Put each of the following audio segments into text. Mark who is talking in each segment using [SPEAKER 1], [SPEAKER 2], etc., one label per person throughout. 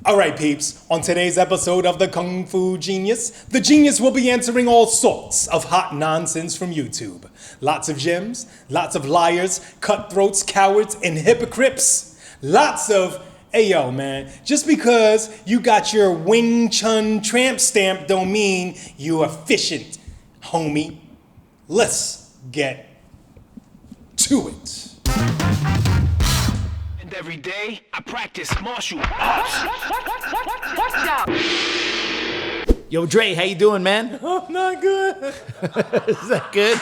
[SPEAKER 1] All right, peeps. On today's episode of the Kung Fu Genius, the genius will be answering all sorts of hot nonsense from YouTube. Lots of gems, lots of liars, cutthroats, cowards, and hypocrips. Lots of, hey yo, man, just because you got your Wing Chun tramp stamp don't mean you efficient, homie. Let's get to it.
[SPEAKER 2] And every day, I practice martial arts.
[SPEAKER 3] Watch out!
[SPEAKER 4] Yo, Dre, how you doing, man?
[SPEAKER 1] Oh, not good.
[SPEAKER 4] Is that good?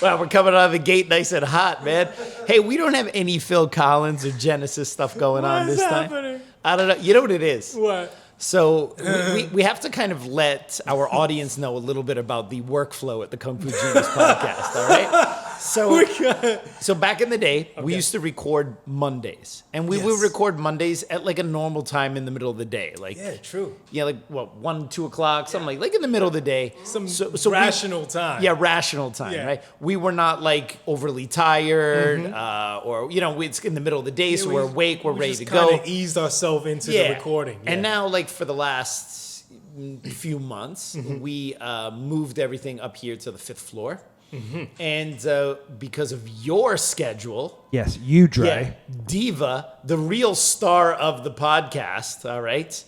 [SPEAKER 4] Well, we're coming out of the gate nice and hot, man. Hey, we don't have any Phil Collins or Genesis stuff going on this time.
[SPEAKER 1] Happening?
[SPEAKER 4] I don't know. You know what it is?
[SPEAKER 1] What?
[SPEAKER 4] So we have to kind of let our audience know a little bit about the workflow at the Kung Fu Genius podcast, all right? So back in the day, we used to record Mondays. And we would record Mondays at like a normal time in the middle of the day. Like,
[SPEAKER 1] Yeah, true.
[SPEAKER 4] Yeah, like what, 1, 2 o'clock, something like in the middle of the day.
[SPEAKER 1] Some rational time.
[SPEAKER 4] Yeah, rational time,
[SPEAKER 1] Yeah.
[SPEAKER 4] right? We were not like overly tired or, you know, it's in the middle of the day, so we're awake, we're ready to go.
[SPEAKER 1] We just eased ourselves into the recording.
[SPEAKER 4] And now, like, for the last few months, we moved everything up here to the 5th floor. And because of your schedule,
[SPEAKER 5] Yes, you, Dre.
[SPEAKER 4] Diva, the real star of the podcast, all right,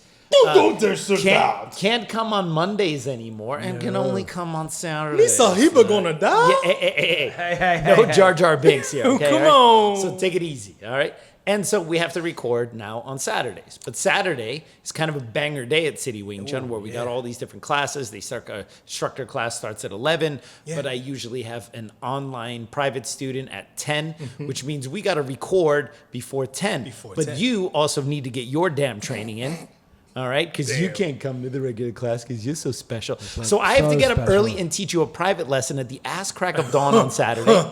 [SPEAKER 4] can't come on Mondays anymore and can only come on Saturdays.
[SPEAKER 1] Lisa Hiba gonna die?
[SPEAKER 4] Yeah, hey. No Jar Jar Binks here, okay?
[SPEAKER 1] Come
[SPEAKER 4] all right?
[SPEAKER 1] on.
[SPEAKER 4] So take it easy, all right? And so we have to record now on Saturdays. But Saturday is kind of a banger day at City Wing Chun where we got all these different classes. They start, instructor class starts at 11, but I usually have an online private student at 10, which means we got to record before 10. But
[SPEAKER 1] 10.
[SPEAKER 4] you also need to get your damn training in. All right, because you can't come to the regular class because you're so special. So I have to get up early and teach you a private lesson at the ass crack of dawn on Saturday.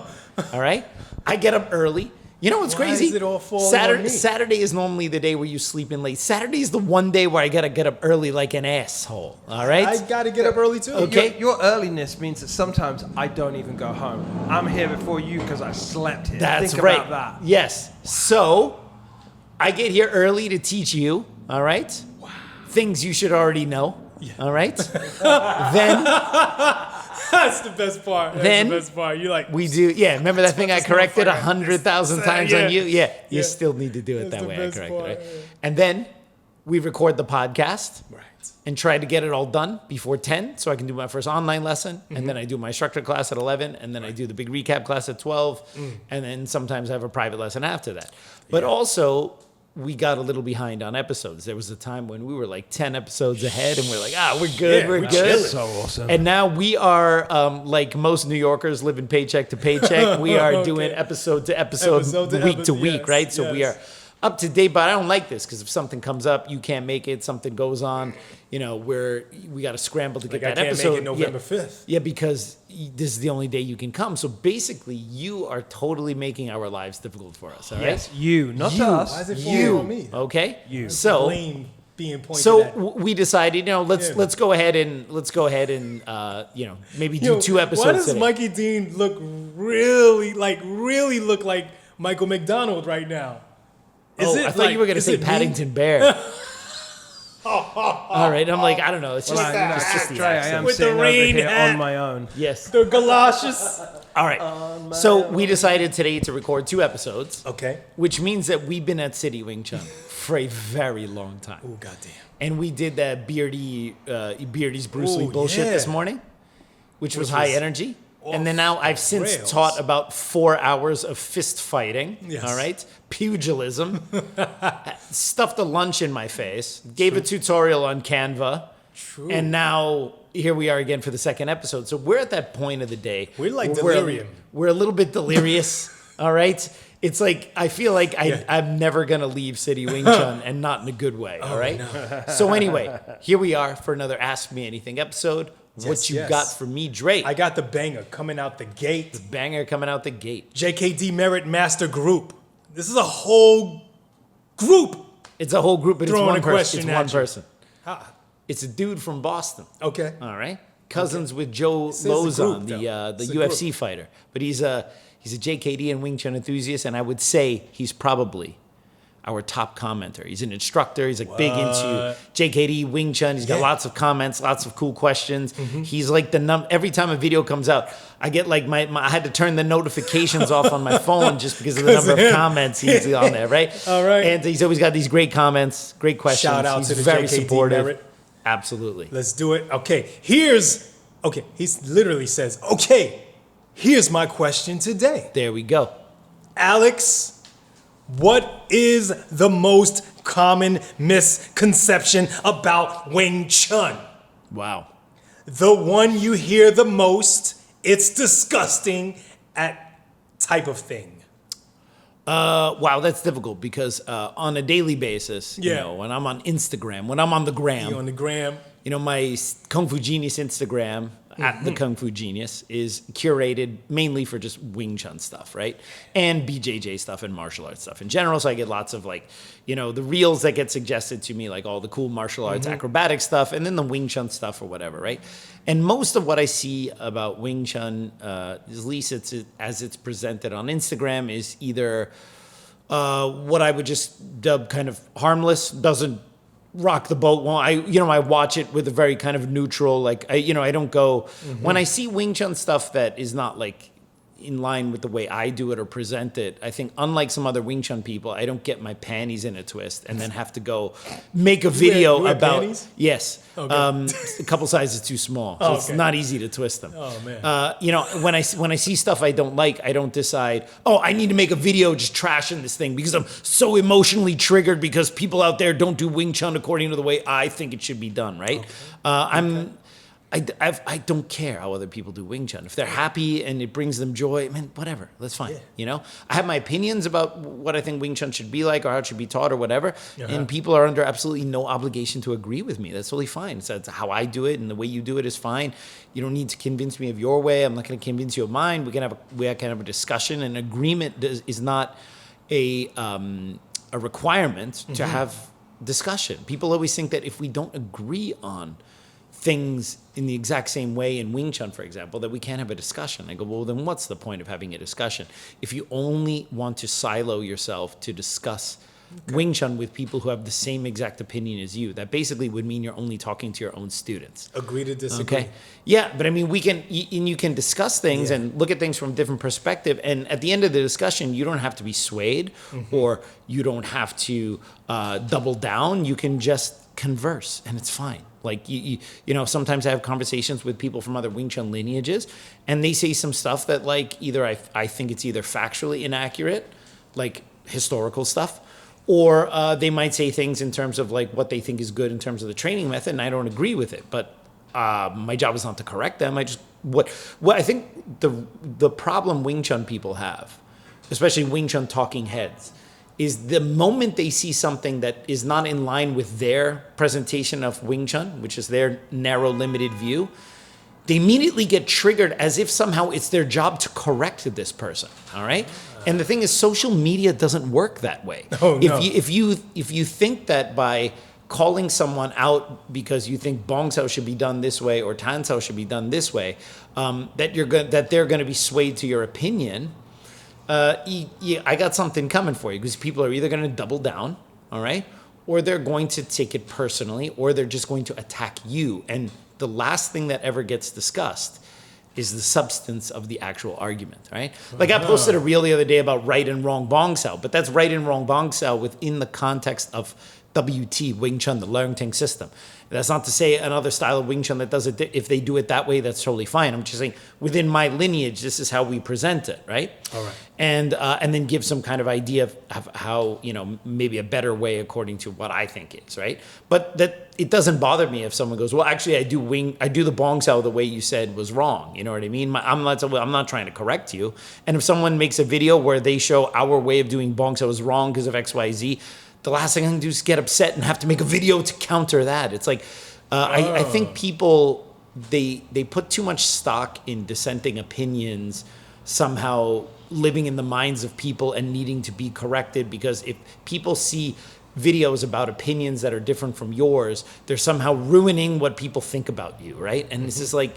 [SPEAKER 4] All right, I get up early. You know what's crazy?
[SPEAKER 1] Is it all falling on me?
[SPEAKER 4] Saturday is normally the day where you sleep in late. Saturday is the one day where I gotta get up early like an asshole. All right,
[SPEAKER 1] I gotta get up early too.
[SPEAKER 4] Okay.
[SPEAKER 5] Your earliness means that sometimes I don't even go home. I'm here before you because I slept here.
[SPEAKER 4] That's
[SPEAKER 5] Think
[SPEAKER 4] right.
[SPEAKER 5] about that.
[SPEAKER 4] Yes. So I get here early to teach you. All right. Wow. Things you should already know. Yeah. All right. Then.
[SPEAKER 1] That's the best part. That's the best part. You're like,
[SPEAKER 4] we do. Yeah, remember that thing I corrected
[SPEAKER 1] motherfucker.
[SPEAKER 4] 100,000 times on you? Yeah, you
[SPEAKER 1] Yeah.
[SPEAKER 4] still need to do it
[SPEAKER 1] That's
[SPEAKER 4] that
[SPEAKER 1] the
[SPEAKER 4] way. I
[SPEAKER 1] best
[SPEAKER 4] corrected
[SPEAKER 1] part,
[SPEAKER 4] it.
[SPEAKER 1] yeah.
[SPEAKER 4] And then we record the podcast
[SPEAKER 1] right.
[SPEAKER 4] and try to get it all done before 10 so I can do my first online lesson. And then I do my instructor class at 11. And then I do the big recap class at 12. And then sometimes I have a private lesson after that. But also, we got a little behind on episodes. There was a time when we were like 10 episodes ahead and we're like, we're good,
[SPEAKER 1] Yeah,
[SPEAKER 4] we're
[SPEAKER 1] we're
[SPEAKER 4] good.
[SPEAKER 1] chilling.
[SPEAKER 5] So awesome.
[SPEAKER 4] And now we are, like most New Yorkers living paycheck to paycheck, we are doing episode to episode, week to week,
[SPEAKER 1] yes,
[SPEAKER 4] right? So we
[SPEAKER 1] yes.
[SPEAKER 4] are up to date, but I don't like this because if something comes up, you can't make it, something goes on, you know, we got to scramble to get
[SPEAKER 1] Like I
[SPEAKER 4] that
[SPEAKER 1] can't
[SPEAKER 4] episode.
[SPEAKER 1] make it November 5th.
[SPEAKER 4] Yeah, because this is the only day you can come. So basically, you are totally making our lives difficult for us, all right?
[SPEAKER 5] Yes, you, not
[SPEAKER 4] You.
[SPEAKER 5] us.
[SPEAKER 1] Why is it falling on me?
[SPEAKER 4] Okay?
[SPEAKER 5] You.
[SPEAKER 4] So,
[SPEAKER 1] Blame being pointed at.
[SPEAKER 4] we decided, you know, let's go ahead and you know, maybe do 2 episodes
[SPEAKER 1] Why does
[SPEAKER 4] today.
[SPEAKER 1] Mikey Deane look really look like Michael McDonald right now?
[SPEAKER 4] I thought you were going to say Paddington Bear. All right, I'm like, I don't know. It's just, it's just the
[SPEAKER 5] Dre, I
[SPEAKER 4] accent.
[SPEAKER 5] am
[SPEAKER 1] With the
[SPEAKER 5] sitting over
[SPEAKER 1] rain
[SPEAKER 5] here
[SPEAKER 1] hat.
[SPEAKER 5] on my own.
[SPEAKER 4] Yes.
[SPEAKER 1] The galoshes.
[SPEAKER 4] All right. So we decided today to record 2 episodes,
[SPEAKER 1] Okay.
[SPEAKER 4] which means that we've been at City Wing Chun for a very long time.
[SPEAKER 1] Oh, goddamn.
[SPEAKER 4] And we did that Birdie's Bruce Lee
[SPEAKER 1] Oh,
[SPEAKER 4] bullshit
[SPEAKER 1] yeah.
[SPEAKER 4] this morning, which was high
[SPEAKER 1] was
[SPEAKER 4] energy. And then now I've since
[SPEAKER 1] rails.
[SPEAKER 4] taught about 4 hours of fist fighting.
[SPEAKER 1] Yes.
[SPEAKER 4] All right. Pugilism. Stuffed a lunch in my face. Gave a tutorial on Canva.
[SPEAKER 1] True.
[SPEAKER 4] And now here we are again for the 2nd episode. So we're at that point of the day.
[SPEAKER 1] We're like
[SPEAKER 4] where
[SPEAKER 1] delirium.
[SPEAKER 4] We're a little bit delirious. All right. It's like I feel like I'm never gonna leave City Wing Chun and not in a good way. All right. So anyway, here we are for another Ask Me Anything episode. What you
[SPEAKER 1] yes.
[SPEAKER 4] got for me, Drake?
[SPEAKER 1] I got the banger coming out the gate.
[SPEAKER 4] Banger coming out the gate.
[SPEAKER 1] JKD Merit Master Group. This is a whole group.
[SPEAKER 4] It's a whole group, but it's
[SPEAKER 1] Throwing
[SPEAKER 4] one
[SPEAKER 1] a
[SPEAKER 4] person.
[SPEAKER 1] question
[SPEAKER 4] It's
[SPEAKER 1] at
[SPEAKER 4] one
[SPEAKER 1] you.
[SPEAKER 4] person.
[SPEAKER 1] Ah,
[SPEAKER 4] It's a dude from Boston.
[SPEAKER 1] okay.
[SPEAKER 4] All right. Cousins with Joe
[SPEAKER 1] This is a
[SPEAKER 4] Lozon,
[SPEAKER 1] group, though.
[SPEAKER 4] the
[SPEAKER 1] It's a
[SPEAKER 4] UFC
[SPEAKER 1] group.
[SPEAKER 4] fighter. But he's a JKD and Wing Chun enthusiast, and I would say he's probably our top commenter. He's an instructor. He's like big into JKD, Wing Chun. He's got lots of comments, lots of cool questions. He's like every time a video comes out, I get like I had to turn the notifications off on my phone just because of the number of comments he's on there, right?
[SPEAKER 1] All right.
[SPEAKER 4] And he's always got these great comments, great questions.
[SPEAKER 1] Shout out
[SPEAKER 4] he's
[SPEAKER 1] to the
[SPEAKER 4] very
[SPEAKER 1] JKD
[SPEAKER 4] supportive.
[SPEAKER 1] Merit.
[SPEAKER 4] Absolutely.
[SPEAKER 1] Let's do it. Okay, he literally says, okay, here's my question today.
[SPEAKER 4] There we go.
[SPEAKER 1] Alex, what is the most common misconception about Wing Chun?
[SPEAKER 4] Wow.
[SPEAKER 1] The one you hear the most, it's disgusting at type of thing.
[SPEAKER 4] Wow, that's difficult because on a daily basis, you
[SPEAKER 1] Yeah.
[SPEAKER 4] know, when I'm on Instagram, when I'm on the gram,
[SPEAKER 1] You on the gram?
[SPEAKER 4] you know, my Kung Fu Genius Instagram at the Kung Fu Genius is curated mainly for just Wing Chun stuff, right? And BJJ stuff and martial arts stuff in general. So I get lots of like, you know, the reels that get suggested to me, like all the cool martial arts, acrobatic stuff, and then the Wing Chun stuff or whatever, right? And most of what I see about Wing Chun, at least as it's presented on Instagram, is either what I would just dub kind of harmless, doesn't rock the boat. Well, I watch it with a very kind of neutral, like, I don't go, when I see Wing Chun stuff that is not like in line with the way I do it or present it, I think unlike some other Wing Chun people, I don't get my panties in a twist and then have to go make a video
[SPEAKER 1] you wear
[SPEAKER 4] about,
[SPEAKER 1] panties?
[SPEAKER 4] yes,
[SPEAKER 1] Okay.
[SPEAKER 4] a couple sizes too small. So it's
[SPEAKER 1] Okay.
[SPEAKER 4] not easy to twist them.
[SPEAKER 1] Oh, man.
[SPEAKER 4] When I see stuff I don't like, I don't decide, oh, I need to make a video just trashing this thing because I'm so emotionally triggered because people out there don't do Wing Chun according to the way I think it should be done, right? I don't care how other people do Wing Chun. If they're happy and it brings them joy, man, whatever, that's fine. You know, I have my opinions about what I think Wing Chun should be like or how it should be taught or whatever, and people are under absolutely no obligation to agree with me. That's totally fine. So that's how I do it, and the way you do it is fine. You don't need to convince me of your way. I'm not going to convince you of mine. We can have a discussion. And agreement is not a requirement to have discussion. People always think that if we don't agree on things in the exact same way in Wing Chun, for example, that we can't have a discussion. I go, well, then what's the point of having a discussion? If you only want to silo yourself to discuss Wing Chun with people who have the same exact opinion as you, that basically would mean you're only talking to your own students.
[SPEAKER 1] Agree to disagree.
[SPEAKER 4] Okay. Yeah, but I mean, you can discuss things and look at things from a different perspective. And at the end of the discussion, you don't have to be swayed or you don't have to double down. You can just converse, and it's fine. Like, you know, sometimes I have conversations with people from other Wing Chun lineages, and they say some stuff that, like, either I think it's either factually inaccurate, like historical stuff, or they might say things in terms of, like, what they think is good in terms of the training method, and I don't agree with it. But my job is not to correct them. What I think the problem Wing Chun people have, especially Wing Chun talking heads, is the moment they see something that is not in line with their presentation of Wing Chun, which is their narrow, limited view, they immediately get triggered as if somehow it's their job to correct this person, all right? And the thing is, social media doesn't work that way.
[SPEAKER 1] Oh, no.
[SPEAKER 4] If you think that by calling someone out because you think Bong Sao should be done this way or Tan Sao should be done this way, that they're going to be swayed to your opinion, I got something coming for you, because people are either going to double down, all right, or they're going to take it personally, or they're just going to attack you. And the last thing that ever gets discussed is the substance of the actual argument, right? Like, I posted a reel the other day about right and wrong Bong Sao, but that's right and wrong Bong Sao within the context of WT, Wing Chun, the Leung Ting system. That's not to say another style of Wing Chun that does it, if they do it that way, that's totally fine. I'm just saying, within my lineage, this is how we present it, right?
[SPEAKER 1] All right.
[SPEAKER 4] And then give some kind of idea of how, you know, maybe a better way according to what I think is, right? But that it doesn't bother me if someone goes, well, actually, I do the Bong Sao the way you said was wrong. You know what I mean? I'm not trying to correct you. And if someone makes a video where they show our way of doing Bong Sao is wrong because of X, Y, Z, the last thing I can do is get upset and have to make a video to counter that. It's like, I think people, they put too much stock in dissenting opinions somehow living in the minds of people and needing to be corrected, because if people see videos about opinions that are different from yours, they're somehow ruining what people think about you, right? And this is like,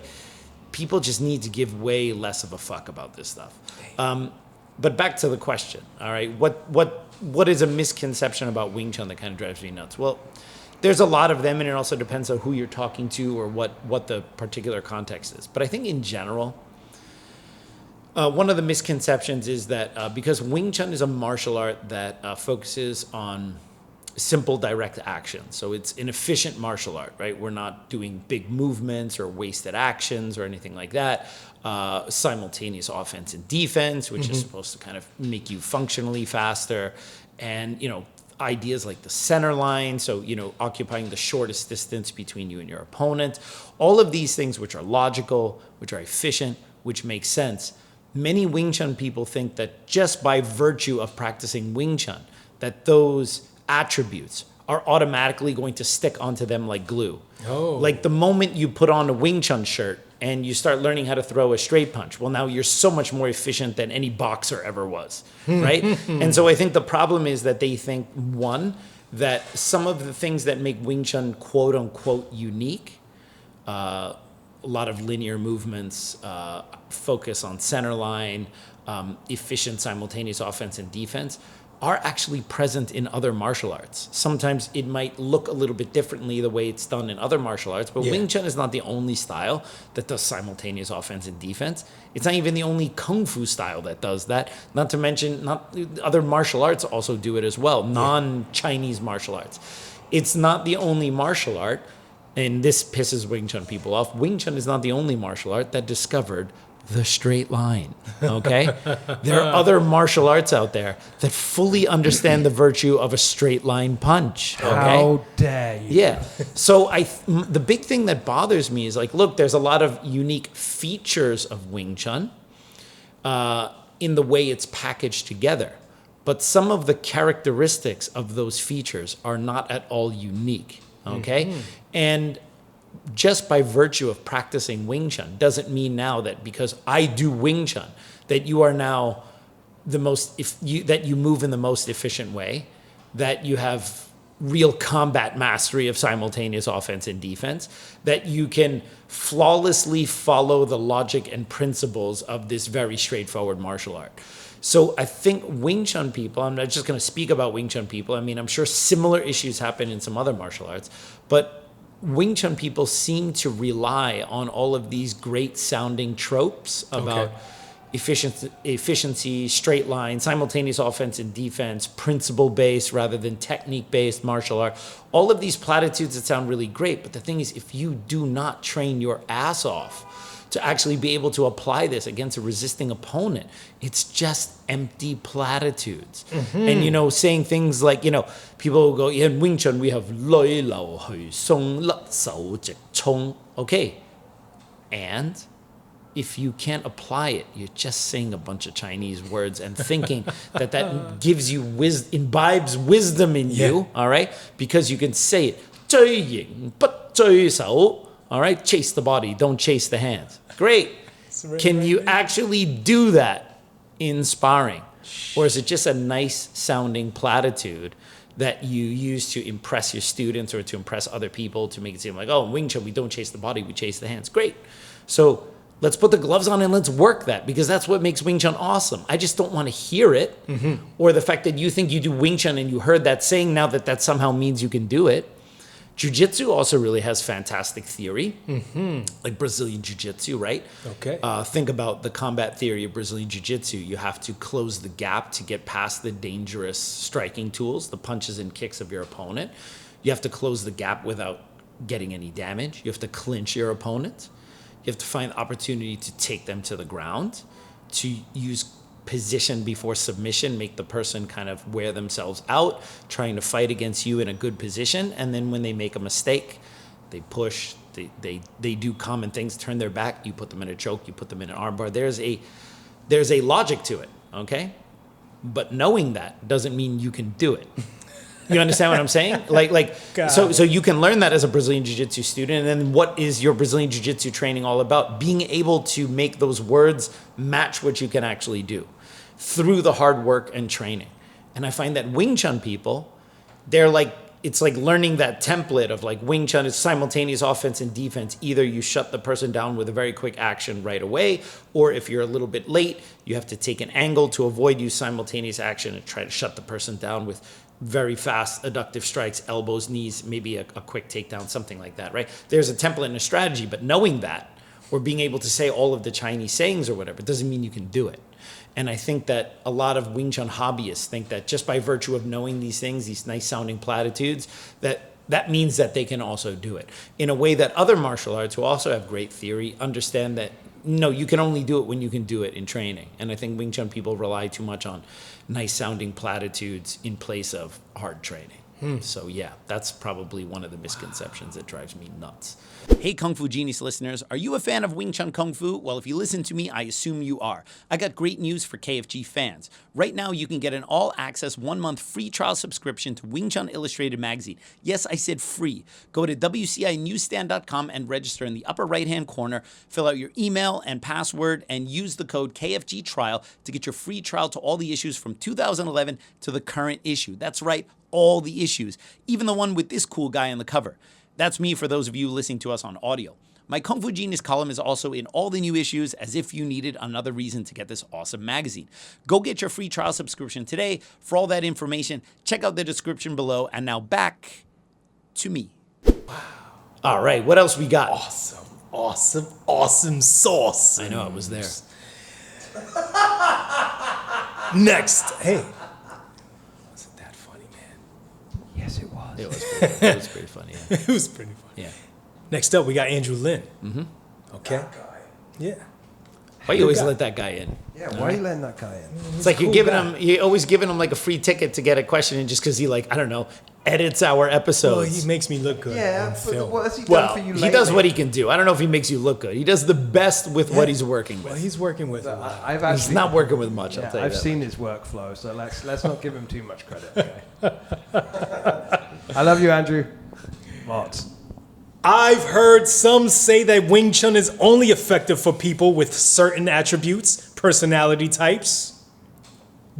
[SPEAKER 4] people just need to give way less of a fuck about this stuff. But back to the question, all right? What is a misconception about Wing Chun that kind of drives me nuts? Well, there's a lot of them, and it also depends on who you're talking to or what the particular context is. But I think in general, one of the misconceptions is that because Wing Chun is a martial art that focuses on simple, direct action. So it's an efficient martial art, right? We're not doing big movements or wasted actions or anything like that. Simultaneous offense and defense, which is supposed to kind of make you functionally faster. And, ideas like the center line, so, occupying the shortest distance between you and your opponent. All of these things which are logical, which are efficient, which make sense. Many Wing Chun people think that just by virtue of practicing Wing Chun, that those attributes are automatically going to stick onto them like glue. Oh. Like the moment you put on a Wing Chun shirt and you start learning how to throw a straight punch, well, now you're so much more efficient than any boxer ever was, right? And so I think the problem is that they think, one, that some of the things that make Wing Chun quote unquote unique, a lot of linear movements, focus on center line, efficient simultaneous offense and defense, are actually present in other martial arts. Sometimes it might look a little bit differently the way it's done in other martial arts, but Wing Chun is not the only style that does simultaneous offense and defense. It's not even the only Kung Fu style that does that. Not to mention, other martial arts also do it as well, non-Chinese martial arts. It's not the only martial art, and this pisses Wing Chun people off. Wing Chun is not the only martial art that discovered the straight line, okay? There are other martial arts out there that fully understand the virtue of a straight line punch, okay?
[SPEAKER 5] How dare you?
[SPEAKER 4] Yeah. So the big thing that bothers me is like, look, there's a lot of unique features of Wing Chun in the way it's packaged together. But some of the characteristics of those features are not at all unique, okay? And just by virtue of practicing Wing Chun doesn't mean now that because I do Wing Chun that you are now that you move in the most efficient way, that you have real combat mastery of simultaneous offense and defense, that you can flawlessly follow the logic and principles of this very straightforward martial art. So I think Wing Chun people, I'm not just going to speak about Wing Chun people. I mean, I'm sure similar issues happen in some other martial arts, but Wing Chun people seem to rely on all of these great sounding tropes about efficiency, straight line, simultaneous offense and defense, principle based rather than technique based martial art. All of these platitudes that sound really great, but the thing is, if you do not train your ass off to actually be able to apply this against a resisting opponent, it's just empty platitudes. And, saying things like, people will go, in Wing Chun, we have Loi Lao Hui Song Lat Sao Jik Chong. Okay. And if you can't apply it, you're just saying a bunch of Chinese words and thinking that gives you imbibes wisdom in you, all right? Because you can say it, 追形不追手. All right, chase the body, don't chase the hands. Great. Can you actually do that in sparring? Or is it just a nice sounding platitude that you use to impress your students or to impress other people to make it seem like, oh, in Wing Chun, we don't chase the body, we chase the hands. Great. So let's put the gloves on and let's work that, because that's what makes Wing Chun awesome. I just don't want to hear it, or the fact that you think you do Wing Chun and you heard that saying now that somehow means you can do it. Jiu-Jitsu also really has fantastic theory, like Brazilian Jiu-Jitsu, right?
[SPEAKER 1] Okay.
[SPEAKER 4] Think about the combat theory of Brazilian Jiu-Jitsu. You have to close the gap to get past the dangerous striking tools, the punches and kicks of your opponent. You have to close the gap without getting any damage. You have to clinch your opponent. You have to find opportunity to take them to the ground, to use position before submission, make the person kind of wear themselves out, trying to fight against you in a good position. And then when they make a mistake, they push, they do common things, turn their back, you put them in a choke, you put them in an armbar. There's a logic to it, okay? But knowing that doesn't mean you can do it. You understand what I'm saying? So you can learn that as a Brazilian Jiu-Jitsu student. And then what is your Brazilian Jiu-Jitsu training all about? Being able to make those words match what you can actually do through the hard work and training. And I find that Wing Chun people, they're like it's like learning that template of like Wing Chun is simultaneous offense and defense. Either you shut the person down with a very quick action right away, or if you're a little bit late, you have to take an angle to avoid use simultaneous action and try to shut the person down with very fast adductive strikes, elbows, knees, maybe a quick takedown, something like that, right? There's a template and a strategy, but knowing that or being able to say all of the Chinese sayings or whatever doesn't mean you can do it. And I think that a lot of Wing Chun hobbyists think that just by virtue of knowing these things, these nice sounding platitudes, that means that they can also do it. In a way that other martial arts who also have great theory understand that, no, you can only do it when you can do it in training. And I think Wing Chun people rely too much on nice sounding platitudes in place of hard training. So yeah, that's probably one of the misconceptions that drives me nuts. Hey Kung Fu Genius listeners, are you a fan of Wing Chun Kung Fu? Well, if you listen to me, I assume you are. I got great news for KFG fans. Right now, you can get an all-access 1-month free trial subscription to Wing Chun Illustrated magazine. Yes, I said free. Go to WCInewsstand.com and register in the upper right-hand corner. Fill out your email and password and use the code KFG trial to get your free trial to all the issues from 2011 to the current issue. That's right, all the issues, even the one with this cool guy on the cover. That's me for those of you listening to us on audio. My Kung Fu Genius column is also in all the new issues, as if you needed another reason to get this awesome magazine. Go get your free trial subscription today. For all that information, check out the description below. And now back to me. Wow. All right, what else we got?
[SPEAKER 1] Awesome sauce.
[SPEAKER 4] I know, I was there.
[SPEAKER 1] Next, hey. Wasn't that funny, man?
[SPEAKER 5] Yes, it was.
[SPEAKER 4] It was pretty funny. Yeah.
[SPEAKER 1] It was pretty funny.
[SPEAKER 4] Yeah.
[SPEAKER 1] Next up, we got Andrew Lin. Okay. Yeah.
[SPEAKER 4] Why you always let that guy in?
[SPEAKER 5] Yeah, why are you letting that guy in?
[SPEAKER 4] It's like you're
[SPEAKER 1] cool
[SPEAKER 4] giving
[SPEAKER 1] guy.
[SPEAKER 4] you're always giving him like a free ticket to get a question in just because he like, I don't know, edits our episodes.
[SPEAKER 1] Well, he makes me look good
[SPEAKER 5] Yeah,
[SPEAKER 1] on
[SPEAKER 5] but
[SPEAKER 1] film.
[SPEAKER 5] what has he done
[SPEAKER 4] Well,
[SPEAKER 5] for you
[SPEAKER 4] he
[SPEAKER 5] lately?
[SPEAKER 4] does what he can do. I don't know if he makes you look good. He does the best with what he's working
[SPEAKER 1] Well,
[SPEAKER 4] with.
[SPEAKER 1] he's working with a lot.
[SPEAKER 5] I've
[SPEAKER 4] He's
[SPEAKER 5] actually
[SPEAKER 4] not working with much, I'll
[SPEAKER 5] Yeah,
[SPEAKER 4] tell you
[SPEAKER 5] I've
[SPEAKER 4] that.
[SPEAKER 5] seen his workflow, so let's not give him too much credit. Okay? I love you, Andrew. Lots.
[SPEAKER 1] I've heard some say that Wing Chun is only effective for people with certain attributes, personality types.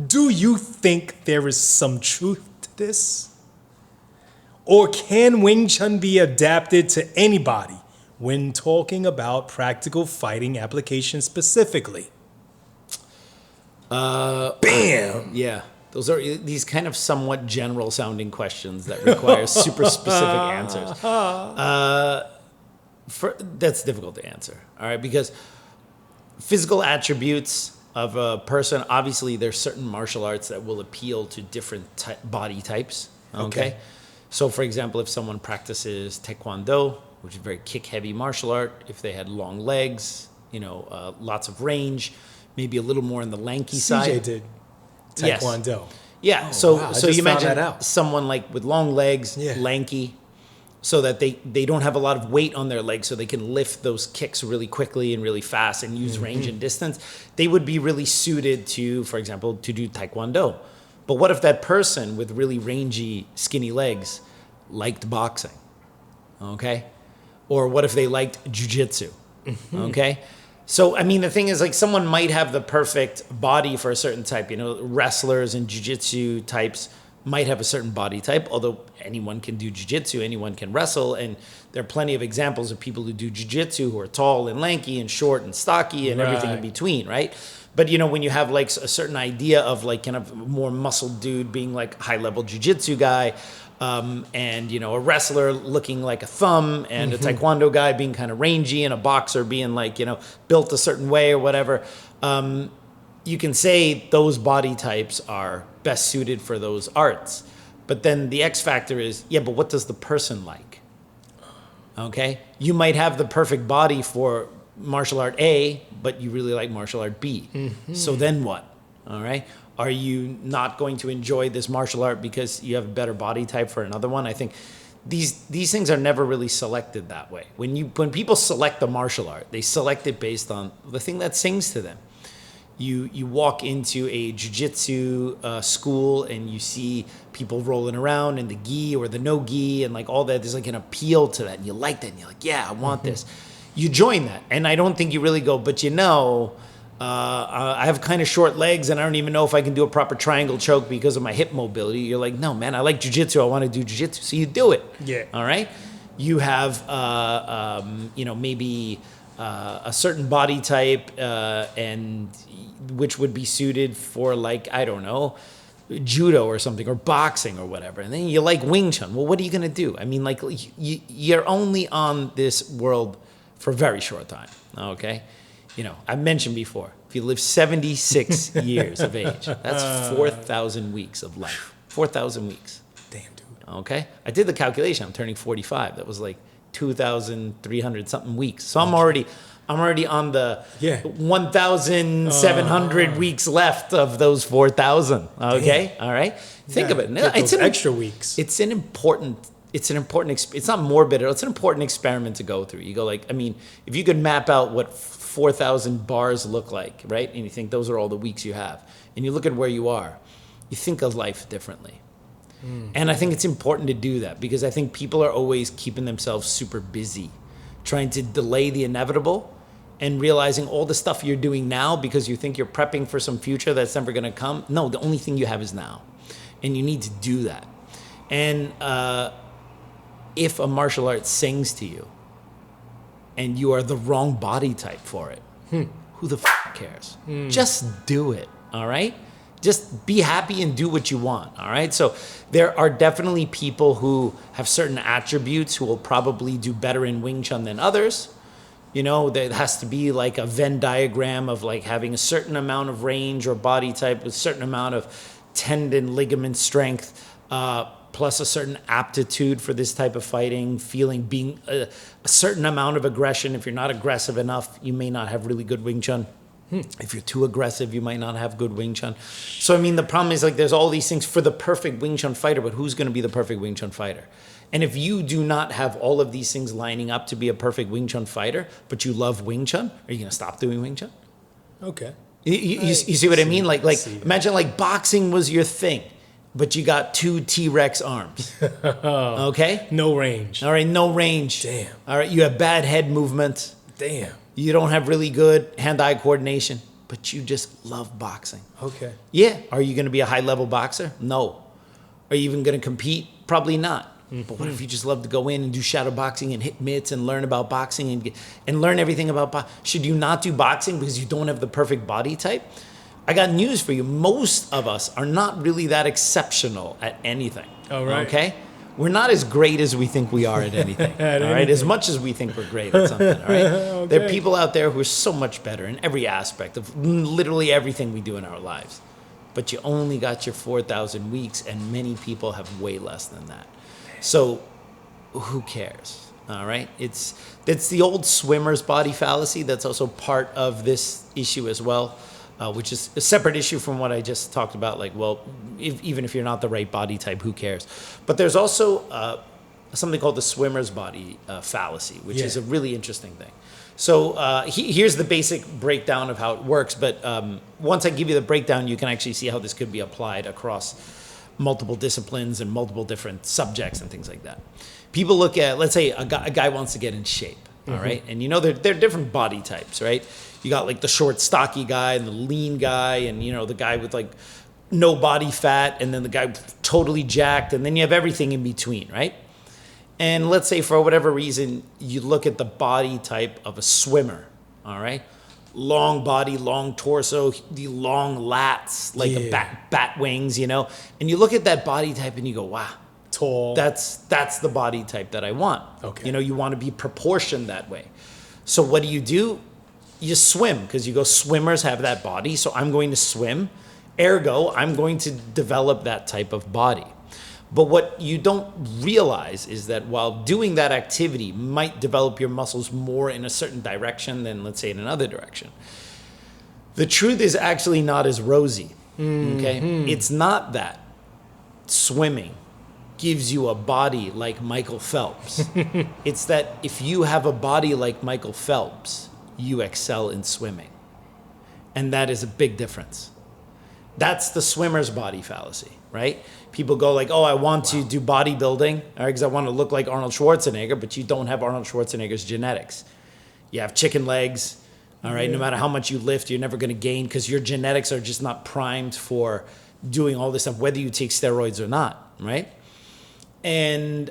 [SPEAKER 1] Do you think there is some truth to this? Or can Wing Chun be adapted to anybody when talking about practical fighting application specifically? Bam!
[SPEAKER 4] Yeah. Those are these kind of somewhat general sounding questions that require super specific answers. That's difficult to answer, all right? Because physical attributes of a person, obviously there's certain martial arts that will appeal to different body types, okay? So for example, if someone practices Taekwondo, which is a very kick-heavy martial art, if they had long legs, lots of range, maybe a little more on the lanky side.
[SPEAKER 1] CJ did Taekwondo.
[SPEAKER 4] Yeah,
[SPEAKER 1] Oh,
[SPEAKER 4] so
[SPEAKER 1] wow, I
[SPEAKER 4] so
[SPEAKER 1] just
[SPEAKER 4] you
[SPEAKER 1] found
[SPEAKER 4] imagine
[SPEAKER 1] that out.
[SPEAKER 4] someone like with long legs,
[SPEAKER 1] Yeah.
[SPEAKER 4] lanky, so that they don't have a lot of weight on their legs, so they can lift those kicks really quickly and really fast and use range and distance. They would be really suited to, for example, to do Taekwondo. But what if that person with really rangy, skinny legs liked boxing? Okay? Or what if they liked jujitsu? Okay? So, I mean, the thing is, like, someone might have the perfect body for a certain type. Wrestlers and jiu-jitsu types might have a certain body type, although anyone can do jiu-jitsu, anyone can wrestle, and there are plenty of examples of people who do jiu-jitsu who are tall and lanky and short and stocky and everything in
[SPEAKER 1] Right.
[SPEAKER 4] between, right? But, when you have, like, a certain idea of, like, kind of more muscled dude being, like, high-level jiu-jitsu guy, and a wrestler looking like a thumb, and a taekwondo guy being kind of rangy, and a boxer being like built a certain way or whatever, you can say those body types are best suited for those arts. But then the X factor is, but what does the person like? Okay, you might have the perfect body for martial art A, but you really like martial art B. So then what? All right. Are you not going to enjoy this martial art because you have a better body type for another one? I think these things are never really selected that way. When people select the martial art, they select it based on the thing that sings to them. You walk into a jiu-jitsu school and you see people rolling around in the gi or the no gi and like all that. There's like an appeal to that, and you like that, and you're like, yeah, I want this. You join that, and I don't think you really go, but I have kind of short legs and I don't even know if I can do a proper triangle choke because of my hip mobility. You're like, no, man, I like jiu-jitsu. I want to do jiu-jitsu. So you do it.
[SPEAKER 1] Yeah.
[SPEAKER 4] All right. You have, maybe a certain body type and which would be suited for like, I don't know, judo or something or boxing or whatever. And then you like Wing Chun. Well, what are you going to do? I mean, like you're only on this world for a very short time. Okay. I've mentioned before, if you live 76 years of age, that's 4,000 weeks of life. 4,000 weeks.
[SPEAKER 1] Damn, dude.
[SPEAKER 4] Okay? I did the calculation. I'm turning 45. That was like 2,300 something weeks. So I'm already on the 1,700 weeks left of those 4,000. Okay?
[SPEAKER 1] Damn.
[SPEAKER 4] All right? Think of it.
[SPEAKER 1] Get those extra weeks.
[SPEAKER 4] It's an important it's not morbid. It's an important experiment to go through. You go like, I mean, if you could map out what 4,000 bars look like, right? And you think those are all the weeks you have. And you look at where you are, you think of life differently. And I think it's important to do that because I think people are always keeping themselves super busy, trying to delay the inevitable and realizing all the stuff you're doing now because you think you're prepping for some future that's never going to come. No, the only thing you have is now. And you need to do that. And if a martial art sings to you and you are the wrong body type for it, who the cares? Just do it, all right? Just be happy and do what you want, all right? So there are definitely people who have certain attributes who will probably do better in Wing Chun than others. There has to be like a Venn diagram of like having a certain amount of range or body type with a certain amount of tendon, ligament strength, plus a certain aptitude for this type of fighting, being a certain amount of aggression. If you're not aggressive enough, you may not have really good Wing Chun. If you're too aggressive, you might not have good Wing Chun. So, I mean, the problem is like there's all these things for the perfect Wing Chun fighter, but who's going to be the perfect Wing Chun fighter? And if you do not have all of these things lining up to be a perfect Wing Chun fighter, but you love Wing Chun, are you going to stop doing Wing Chun?
[SPEAKER 1] Okay.
[SPEAKER 4] You see what I mean? Like imagine like boxing was your thing, but you got 2 T-Rex arms. Okay?
[SPEAKER 1] No range.
[SPEAKER 4] All right, no range.
[SPEAKER 1] Damn.
[SPEAKER 4] All right, you have bad head movement.
[SPEAKER 1] Damn.
[SPEAKER 4] You don't have really good hand-eye coordination, but you just love boxing.
[SPEAKER 1] Okay.
[SPEAKER 4] Yeah. Are you going to be a high-level boxer? No. Are you even going to compete? Probably not. But what if you just love to go in and do shadow boxing and hit mitts and learn about boxing and learn everything about boxing? Should you not do boxing because you don't have the perfect body type? I got news for you. Most of us are not really that exceptional at anything.
[SPEAKER 1] All right.
[SPEAKER 4] Okay? We're not as great as we think we are at anything. All right? As much as we think we're great at something. All right? Okay. There are people out there who are so much better in every aspect of literally everything we do in our lives. But you only got your 4,000 weeks, and many people have way less than that. So who cares? All right? It's the old swimmer's body fallacy that's also part of this issue as well. Which is a separate issue from what I just talked about. Like, well, even if you're not the right body type, who cares? But there's also something called the swimmer's body fallacy, which is a really interesting thing. So here's the basic breakdown of how it works. But once I give you the breakdown, you can actually see how this could be applied across multiple disciplines and multiple different subjects and things like that. People look at, let's say a guy wants to get in shape. All right. And there are different body types, right? You got like the short, stocky guy and the lean guy and, the guy with like no body fat and then the guy totally jacked. And then you have everything in between, right? And let's say for whatever reason, you look at the body type of a swimmer, all right? Long body, long torso, the long lats, like a bat wings, and you look at that body type and you go, wow.
[SPEAKER 1] Tall.
[SPEAKER 4] That's the body type that I want.
[SPEAKER 1] Okay.
[SPEAKER 4] You want to be proportioned that way. So what do? You swim because you go, swimmers have that body, so I'm going to swim. Ergo, I'm going to develop that type of body. But what you don't realize is that while doing that activity might develop your muscles more in a certain direction than, let's say, in another direction, the truth is actually not as rosy. Okay? It's not that swimming gives you a body like Michael Phelps. It's that if you have a body like Michael Phelps, you excel in swimming. And that is a big difference. That's the swimmer's body fallacy, right? People go like, oh, I want to do bodybuilding, because I want to look like Arnold Schwarzenegger, but you don't have Arnold Schwarzenegger's genetics. You have chicken legs, All right. No matter how much you lift, you're never going to gain because your genetics are just not primed for doing all this stuff, whether you take steroids or not. Right. And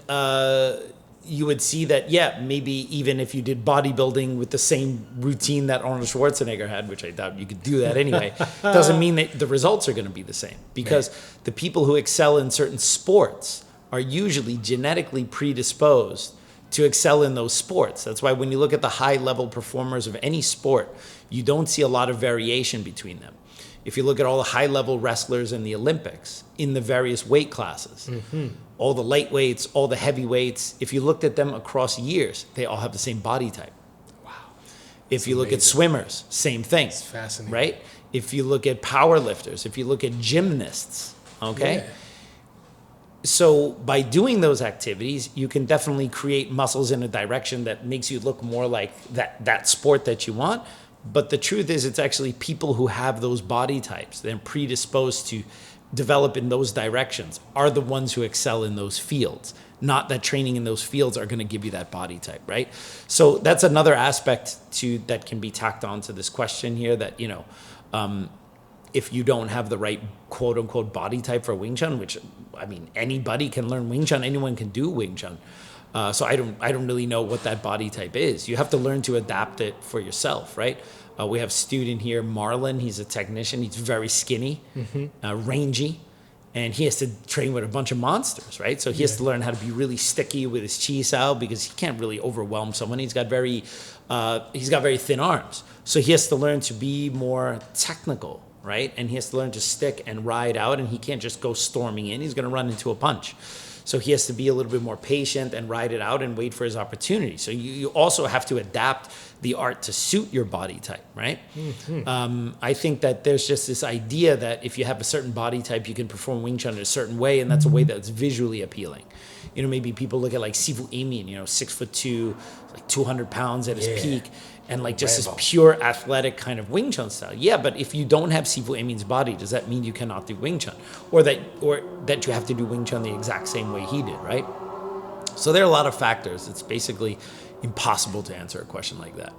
[SPEAKER 4] you would see that, yeah, maybe even if you did bodybuilding with the same routine that Arnold Schwarzenegger had, which I doubt you could do that anyway, doesn't mean that the results are going to be the same. Because the people who excel in certain sports are usually genetically predisposed to excel in those sports. That's why when you look at the high-level performers of any sport, you don't see a lot of variation between them. If you look at all the high-level wrestlers in the Olympics, in the various weight classes, all the lightweights, all the heavyweights, if you looked at them across years, they all have the same body type. Wow. If you look at swimmers, same thing.
[SPEAKER 1] It's fascinating.
[SPEAKER 4] Right? If you look at power lifters, if you look at gymnasts, okay?
[SPEAKER 1] Yeah.
[SPEAKER 4] So by doing those activities, you can definitely create muscles in a direction that makes you look more like that sport that you want. But the truth is, it's actually people who have those body types, they're predisposed to develop in those directions, are the ones who excel in those fields. Not that training in those fields are going to give you that body type, right? So that's another aspect that can be tacked on to this question here that, if you don't have the right quote unquote body type for Wing Chun, which, I mean, anybody can learn Wing Chun, anyone can do Wing Chun. So I don't really know what that body type is. You have to learn to adapt it for yourself, right? We have a student here, Marlon. He's a technician. He's very skinny, rangy, and he has to train with a bunch of monsters, right? So he has to learn how to be really sticky with his chi sao because he can't really overwhelm someone. He's got very thin arms, so he has to learn to be more technical, right? And he has to learn to stick and ride out, and he can't just go storming in. He's going to run into a punch. So he has to be a little bit more patient and ride it out and wait for his opportunity. So you also have to adapt the art to suit your body type, right? I think that there's just this idea that if you have a certain body type, you can perform Wing Chun in a certain way, and that's a way that's visually appealing. Maybe people look at like Sifu Amin, 6'2", like 200 pounds at his peak, and like just this pure athletic kind of Wing Chun style. Yeah, but if you don't have Sifu Amin's body, does that mean you cannot do Wing Chun? Or that you have to do Wing Chun the exact same way he did, right? So there are a lot of factors. It's basically impossible to answer a question like that.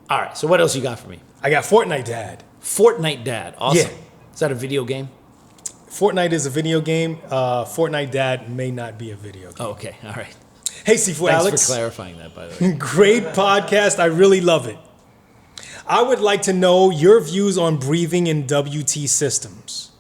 [SPEAKER 4] All right, so what else you got for me?
[SPEAKER 1] I got Fortnite Dad.
[SPEAKER 4] Fortnite Dad, awesome.
[SPEAKER 1] Yeah.
[SPEAKER 4] Is that a video game?
[SPEAKER 1] Fortnite is a video game. Fortnite Dad may not be a video game.
[SPEAKER 4] Oh, okay, all right.
[SPEAKER 1] Hey, Sifu
[SPEAKER 4] Thanks
[SPEAKER 1] Alex.
[SPEAKER 4] for clarifying that, by the way.
[SPEAKER 1] Great podcast. I really love it. I would like to know your views on breathing in WT systems.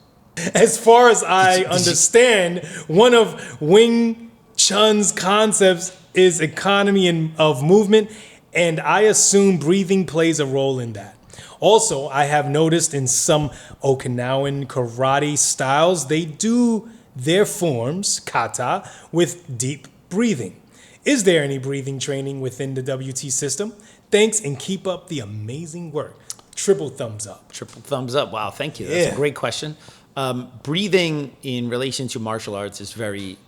[SPEAKER 1] As far as I understand, one of Wing Chun's concepts is economy of movement, and I assume breathing plays a role in that. Also, I have noticed in some Okinawan karate styles, they do their forms, kata, with deep breathing. Is there any breathing training within the WT system? Thanks, and keep up the amazing work. Triple thumbs up.
[SPEAKER 4] Triple thumbs up. Wow, thank you. That's a great question. Breathing in relation to martial arts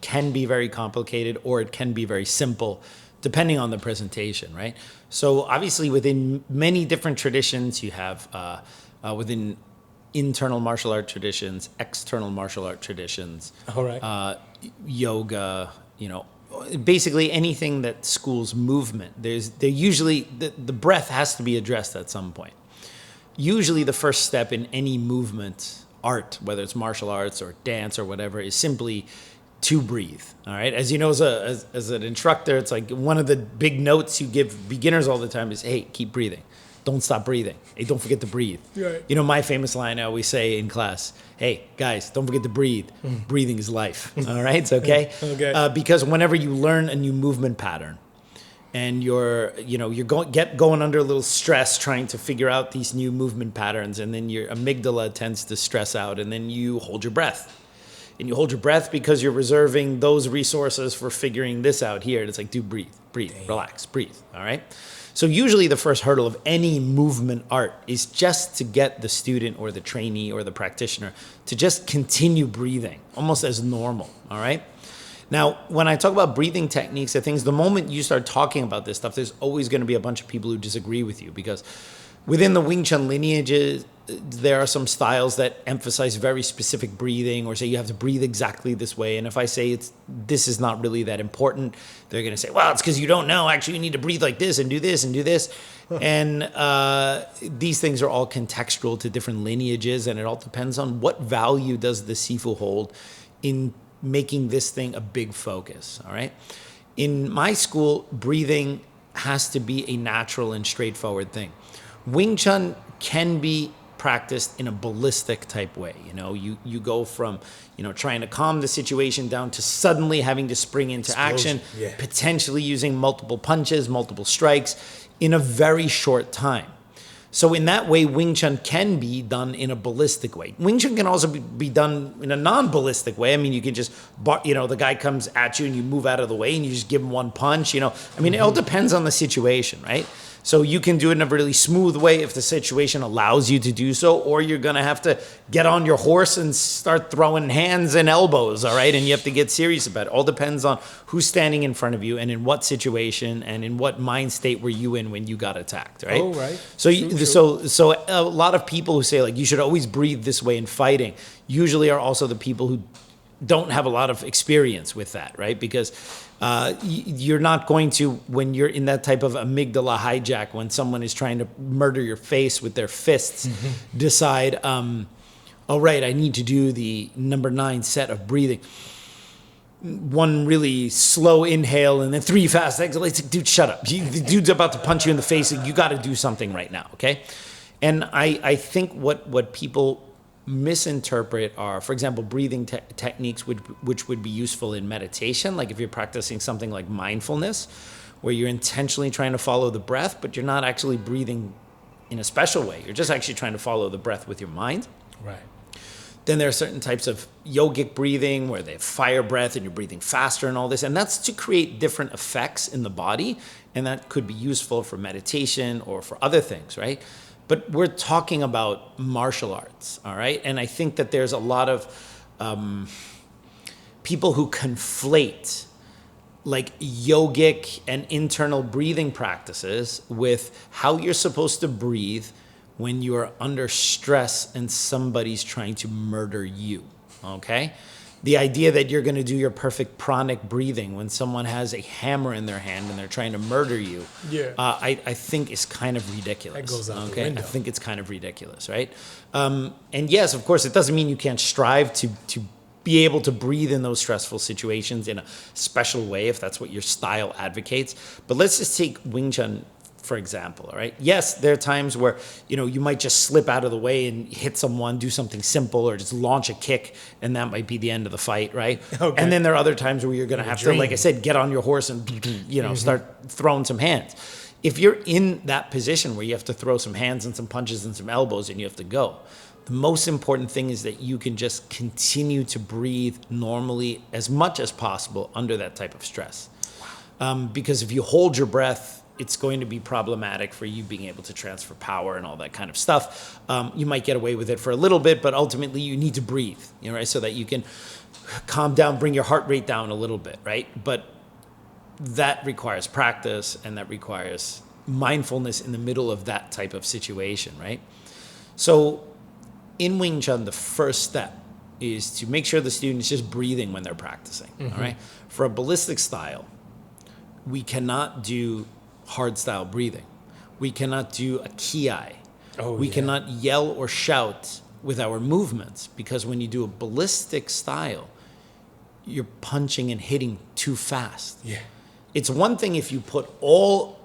[SPEAKER 4] can be very complicated, or it can be very simple, depending on the presentation, right? So obviously within many different traditions, you have within internal martial art traditions, external martial art traditions,
[SPEAKER 1] All right.
[SPEAKER 4] Yoga, basically anything that schools movement. They're usually, the breath has to be addressed at some point. Usually the first step in any movement art, whether it's martial arts or dance or whatever, is simply to breathe. All right. As you know, as an instructor, it's like one of the big notes you give beginners all the time is, hey, keep breathing. Don't stop breathing. Hey, don't forget to breathe.
[SPEAKER 1] Right.
[SPEAKER 4] My famous line I always say in class, hey, guys, don't forget to breathe. Breathing is life. All right. It's okay.
[SPEAKER 1] Okay.
[SPEAKER 4] Because whenever you learn a new movement pattern, and you're going under a little stress trying to figure out these new movement patterns, and then your amygdala tends to stress out, and then you hold your breath. And you hold your breath because you're reserving those resources for figuring this out here. And it's like, dude, breathe, relax, breathe, all right? So usually the first hurdle of any movement art is just to get the student or the trainee or the practitioner to just continue breathing, almost as normal, all right? Now, when I talk about breathing techniques and things, the moment you start talking about this stuff, there's always going to be a bunch of people who disagree with you, because within the Wing Chun lineages, there are some styles that emphasize very specific breathing, or say you have to breathe exactly this way. And if I say this is not really that important, they're going to say, well, it's because you don't know. Actually, you need to breathe like this and do this and do this. And these things are all contextual to different lineages, and it all depends on what value does the Sifu hold in making this thing a big focus, all right? In my school, breathing has to be a natural and straightforward thing. Wing Chun can be practiced in a ballistic type way. You go from, trying to calm the situation down to suddenly having to spring into action, potentially using multiple punches, multiple strikes in a very short time. So in that way, Wing Chun can be done in a ballistic way. Wing Chun can also be done in a non-ballistic way. I mean, you can just, the guy comes at you and you move out of the way and you just give him one punch, It all depends on the situation, right? So you can do it in a really smooth way if the situation allows you to do so, or you're going to have to get on your horse and start throwing hands and elbows, all right? And you have to get serious about it. All depends on who's standing in front of you and in what situation and in what mind state were you in when you got attacked, right?
[SPEAKER 1] Oh, right.
[SPEAKER 4] So a lot of people who say, like, you should always breathe this way in fighting usually are also the people who don't have a lot of experience with that, right? Because you're not going to, when you're in that type of amygdala hijack, when someone is trying to murder your face with their fists, decide, all right, I need to do the number 9 set of breathing. One really slow inhale and then 3 fast exhales. Dude, shut up. The dude's about to punch you in the face. You got to do something right now, okay? And I think what people misinterpret are, for example, breathing techniques which would be useful in meditation, like if you're practicing something like mindfulness, where you're intentionally trying to follow the breath, but you're not actually breathing in a special way. You're just actually trying to follow the breath with your mind.
[SPEAKER 1] Right.
[SPEAKER 4] Then there are certain types of yogic breathing where they have fire breath and you're breathing faster and all this, and that's to create different effects in the body, and that could be useful for meditation or for other things, right? But we're talking about martial arts, all right? And I think that there's a lot of people who conflate like yogic and internal breathing practices with how you're supposed to breathe when you are under stress and somebody's trying to murder you, okay? The idea that you're going to do your perfect pranic breathing when someone has a hammer in their hand and they're trying to murder you, I think is kind of ridiculous.
[SPEAKER 1] That goes out the
[SPEAKER 4] okay?
[SPEAKER 1] window.
[SPEAKER 4] I think it's kind of ridiculous, right? And yes, of course, it doesn't mean you can't strive to be able to breathe in those stressful situations in a special way if that's what your style advocates. But let's just take Wing Chun, for example, all right? Yes, there are times where, you might just slip out of the way and hit someone, do something simple, or just launch a kick, and that might be the end of the fight, right? Okay. And then there are other times where you're going to have to, like I said, get on your horse and, start throwing some hands. If you're in that position where you have to throw some hands and some punches and some elbows and you have to go, the most important thing is that you can just continue to breathe normally as much as possible under that type of stress. Because if you hold your breath, it's going to be problematic for you being able to transfer power and all that kind of stuff. You might get away with it for a little bit, but ultimately you need to breathe, right? So that you can calm down, bring your heart rate down a little bit, right? But that requires practice, and that requires mindfulness in the middle of that type of situation, right? So in Wing Chun, the first step is to make sure the student is just breathing when they're practicing, all right? For a ballistic style, we cannot do hard style breathing. We cannot do a ki. We cannot yell or shout with our movements, because when you do a ballistic style, you're punching and hitting too fast. Yeah. It's one thing if you put all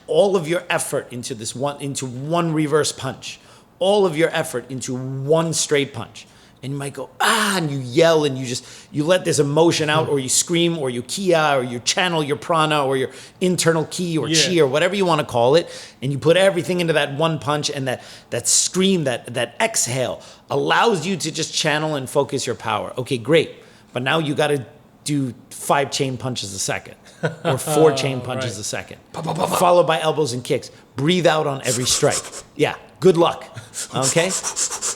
[SPEAKER 4] of your effort into one reverse punch, all of your effort into one straight punch. And you might go, and you yell and you let this emotion out, or you scream, or you kia, or you channel your prana, or your internal ki or chi, or whatever you want to call it. And you put everything into that one punch, and that scream, that exhale allows you to just channel and focus your power. Okay, great. But now you got to do 5 chain punches a second, or 4 chain punches a second, followed by elbows and kicks. Breathe out on every strike. Yeah, good luck. Okay?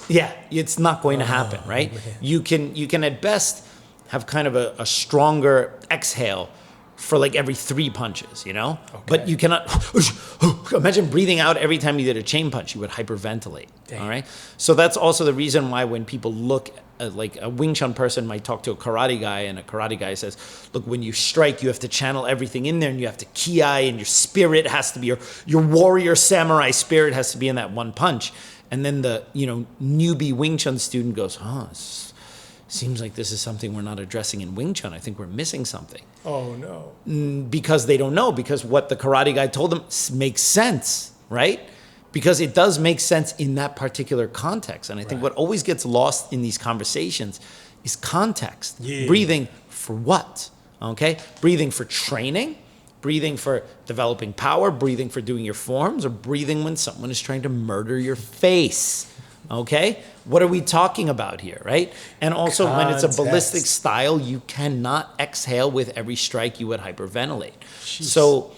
[SPEAKER 4] Yeah, it's not going to happen, right? Man. You can at best have kind of a stronger exhale for like every 3 punches, you know? But you cannot, imagine breathing out every time you did a chain punch, you would hyperventilate, all right? So that's also the reason why when people look at, like a Wing Chun person might talk to a karate guy, and a karate guy says, look, when you strike, you have to channel everything in there, and you have to ki, and your spirit has to be, your warrior samurai spirit has to be in that one punch. And then the, newbie Wing Chun student goes, seems like this is something we're not addressing in Wing Chun. I think we're missing something.
[SPEAKER 1] Oh, no.
[SPEAKER 4] Because they don't know, because what the karate guy told them makes sense, right? Because it does make sense in that particular context. And I think what always gets lost in these conversations is context. Yeah. Breathing for what? Okay? Breathing for training, breathing for developing power, breathing for doing your forms, or breathing when someone is trying to murder your face. Okay? What are we talking about here, right? And also when it's a ballistic style, you cannot exhale with every strike, you would hyperventilate. Jeez. So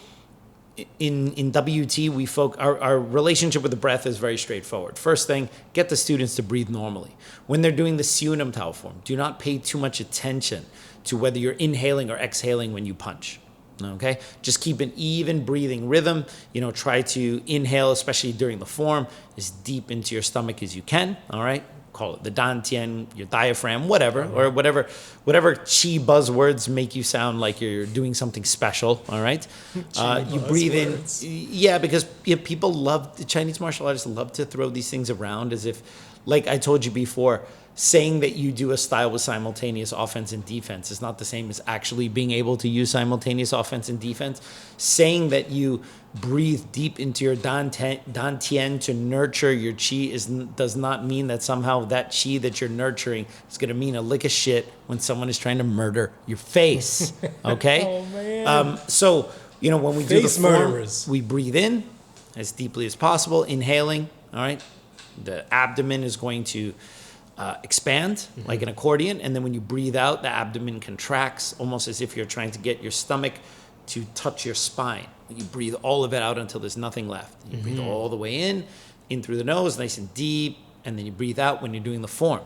[SPEAKER 4] in WT, our relationship with the breath is very straightforward. First thing, get the students to breathe normally. When they're doing the Siunam Tao form, do not pay too much attention to whether you're inhaling or exhaling when you punch. Okay, just keep an even breathing rhythm. Try to inhale, especially during the form, as deep into your stomach as you can. All right, call it the dantian, your diaphragm, whatever, or whatever chi buzzwords make you sound like you're doing something special. All right, you breathe in, because people love, the Chinese martial artists love to throw these things around as if, like I told you before, saying that you do a style with simultaneous offense and defense is not the same as actually being able to use simultaneous offense and defense. Saying that you breathe deep into your dantian to nurture your chi does not mean that somehow that chi that you're nurturing is going to mean a lick of shit when someone is trying to murder your face. Okay?
[SPEAKER 1] Oh, man.
[SPEAKER 4] So, when we do the form,
[SPEAKER 1] murderers.
[SPEAKER 4] We breathe in as deeply as possible, inhaling, all right? The abdomen is going to expand like an accordion, and then when you breathe out, the abdomen contracts almost as if you're trying to get your stomach to touch your spine. You breathe all of it out until there's nothing left. You breathe all the way in through the nose, nice and deep, and then you breathe out when you're doing the form.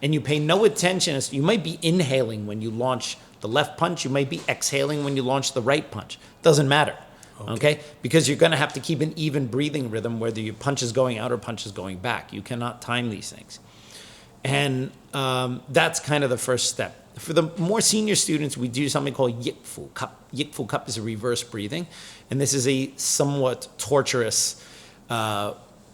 [SPEAKER 4] And you pay no attention. You might be inhaling when you launch the left punch. You might be exhaling when you launch the right punch. Doesn't matter. Okay? Because you're going to have to keep an even breathing rhythm whether your punch is going out or punch is going back. You cannot time these things. And that's kind of the first step. For the more senior students, we do something called Yikfu Cup. Yikfu Cup is a reverse breathing, and this is a somewhat torturous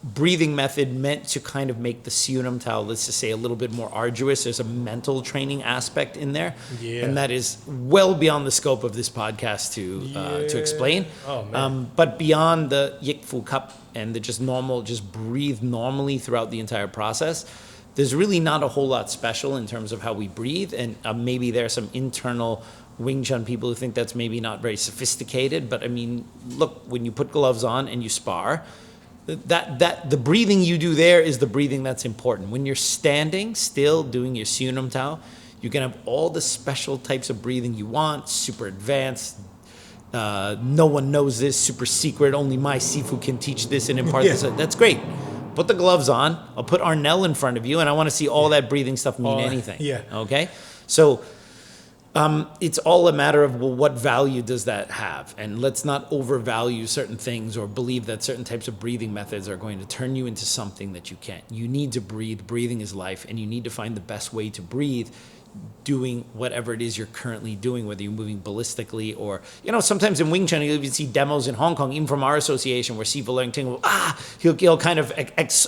[SPEAKER 4] breathing method meant to kind of make the Siunam Tao, let's just say, a little bit more arduous. There's a mental training aspect in there, and that is well beyond the scope of this podcast to explain. Oh, man. But beyond the Yikfu Cup and the just breathe normally throughout the entire process, there's really not a whole lot special in terms of how we breathe, and maybe there are some internal Wing Chun people who think that's maybe not very sophisticated, but I mean, look, when you put gloves on and you spar, that the breathing you do there is the breathing that's important. When you're standing still doing your Siunam Tao, you can have all the special types of breathing you want, super advanced, no one knows this, super secret, only my Sifu can teach this and impart this. That's great. Put the gloves on. I'll put Arnell in front of you, and I want to see all that breathing stuff mean anything. Yeah. Okay? So it's all a matter of, well, what value does that have? And let's not overvalue certain things or believe that certain types of breathing methods are going to turn you into something that you can't. You need to breathe. Breathing is life, and you need to find the best way to breathe doing whatever it is you're currently doing, whether you're moving ballistically or, sometimes in Wing Chun, you'll even see demos in Hong Kong, even from our association, where Sifu Leung Ting will, he'll kind of,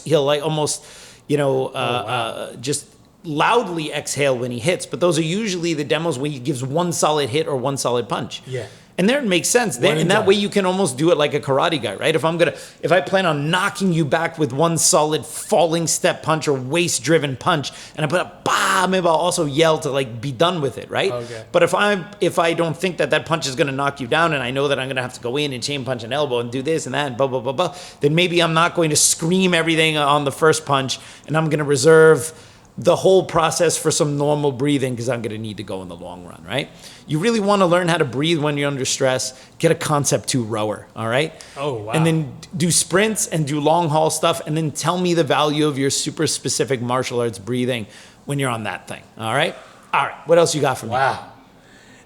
[SPEAKER 4] he'll like almost, just loudly exhale when he hits. But those are usually the demos where he gives one solid hit or one solid punch. Yeah. And there it makes sense. In that way, you can almost do it like a karate guy, right? If I plan on knocking you back with one solid falling step punch or waist-driven punch, and I put a bah, maybe I'll also yell to like be done with it, right? Okay. But if I don't think that punch is going to knock you down, and I know that I'm going to have to go in and chain punch an elbow and do this and that and blah blah blah blah, then maybe I'm not going to scream everything on the first punch, and I'm going to reserve the whole process for some normal breathing because I'm going to need to go in the long run, right? You really want to learn how to breathe when you're under stress, get a Concept 2 rower, all right? Oh, wow. And then do sprints and do long haul stuff, and then tell me the value of your super specific martial arts breathing when you're on that thing, all right? All right, what else you got for me?
[SPEAKER 1] Wow.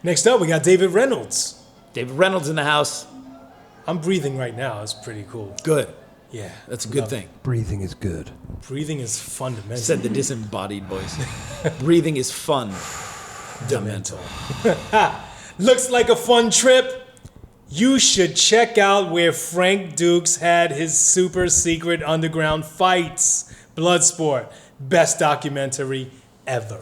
[SPEAKER 1] Next up, we got David Reynolds.
[SPEAKER 4] David Reynolds in the house.
[SPEAKER 1] I'm breathing right now. It's pretty cool.
[SPEAKER 4] Good.
[SPEAKER 1] Yeah.
[SPEAKER 4] That's a good
[SPEAKER 1] Love
[SPEAKER 4] thing.
[SPEAKER 5] Breathing is good.
[SPEAKER 1] it. Breathing is fundamental.
[SPEAKER 4] Said the disembodied voice. Breathing is fun. Demental.
[SPEAKER 1] Looks like a fun trip. You should check out where Frank Dukes had his super secret underground fights. Bloodsport. Best documentary ever.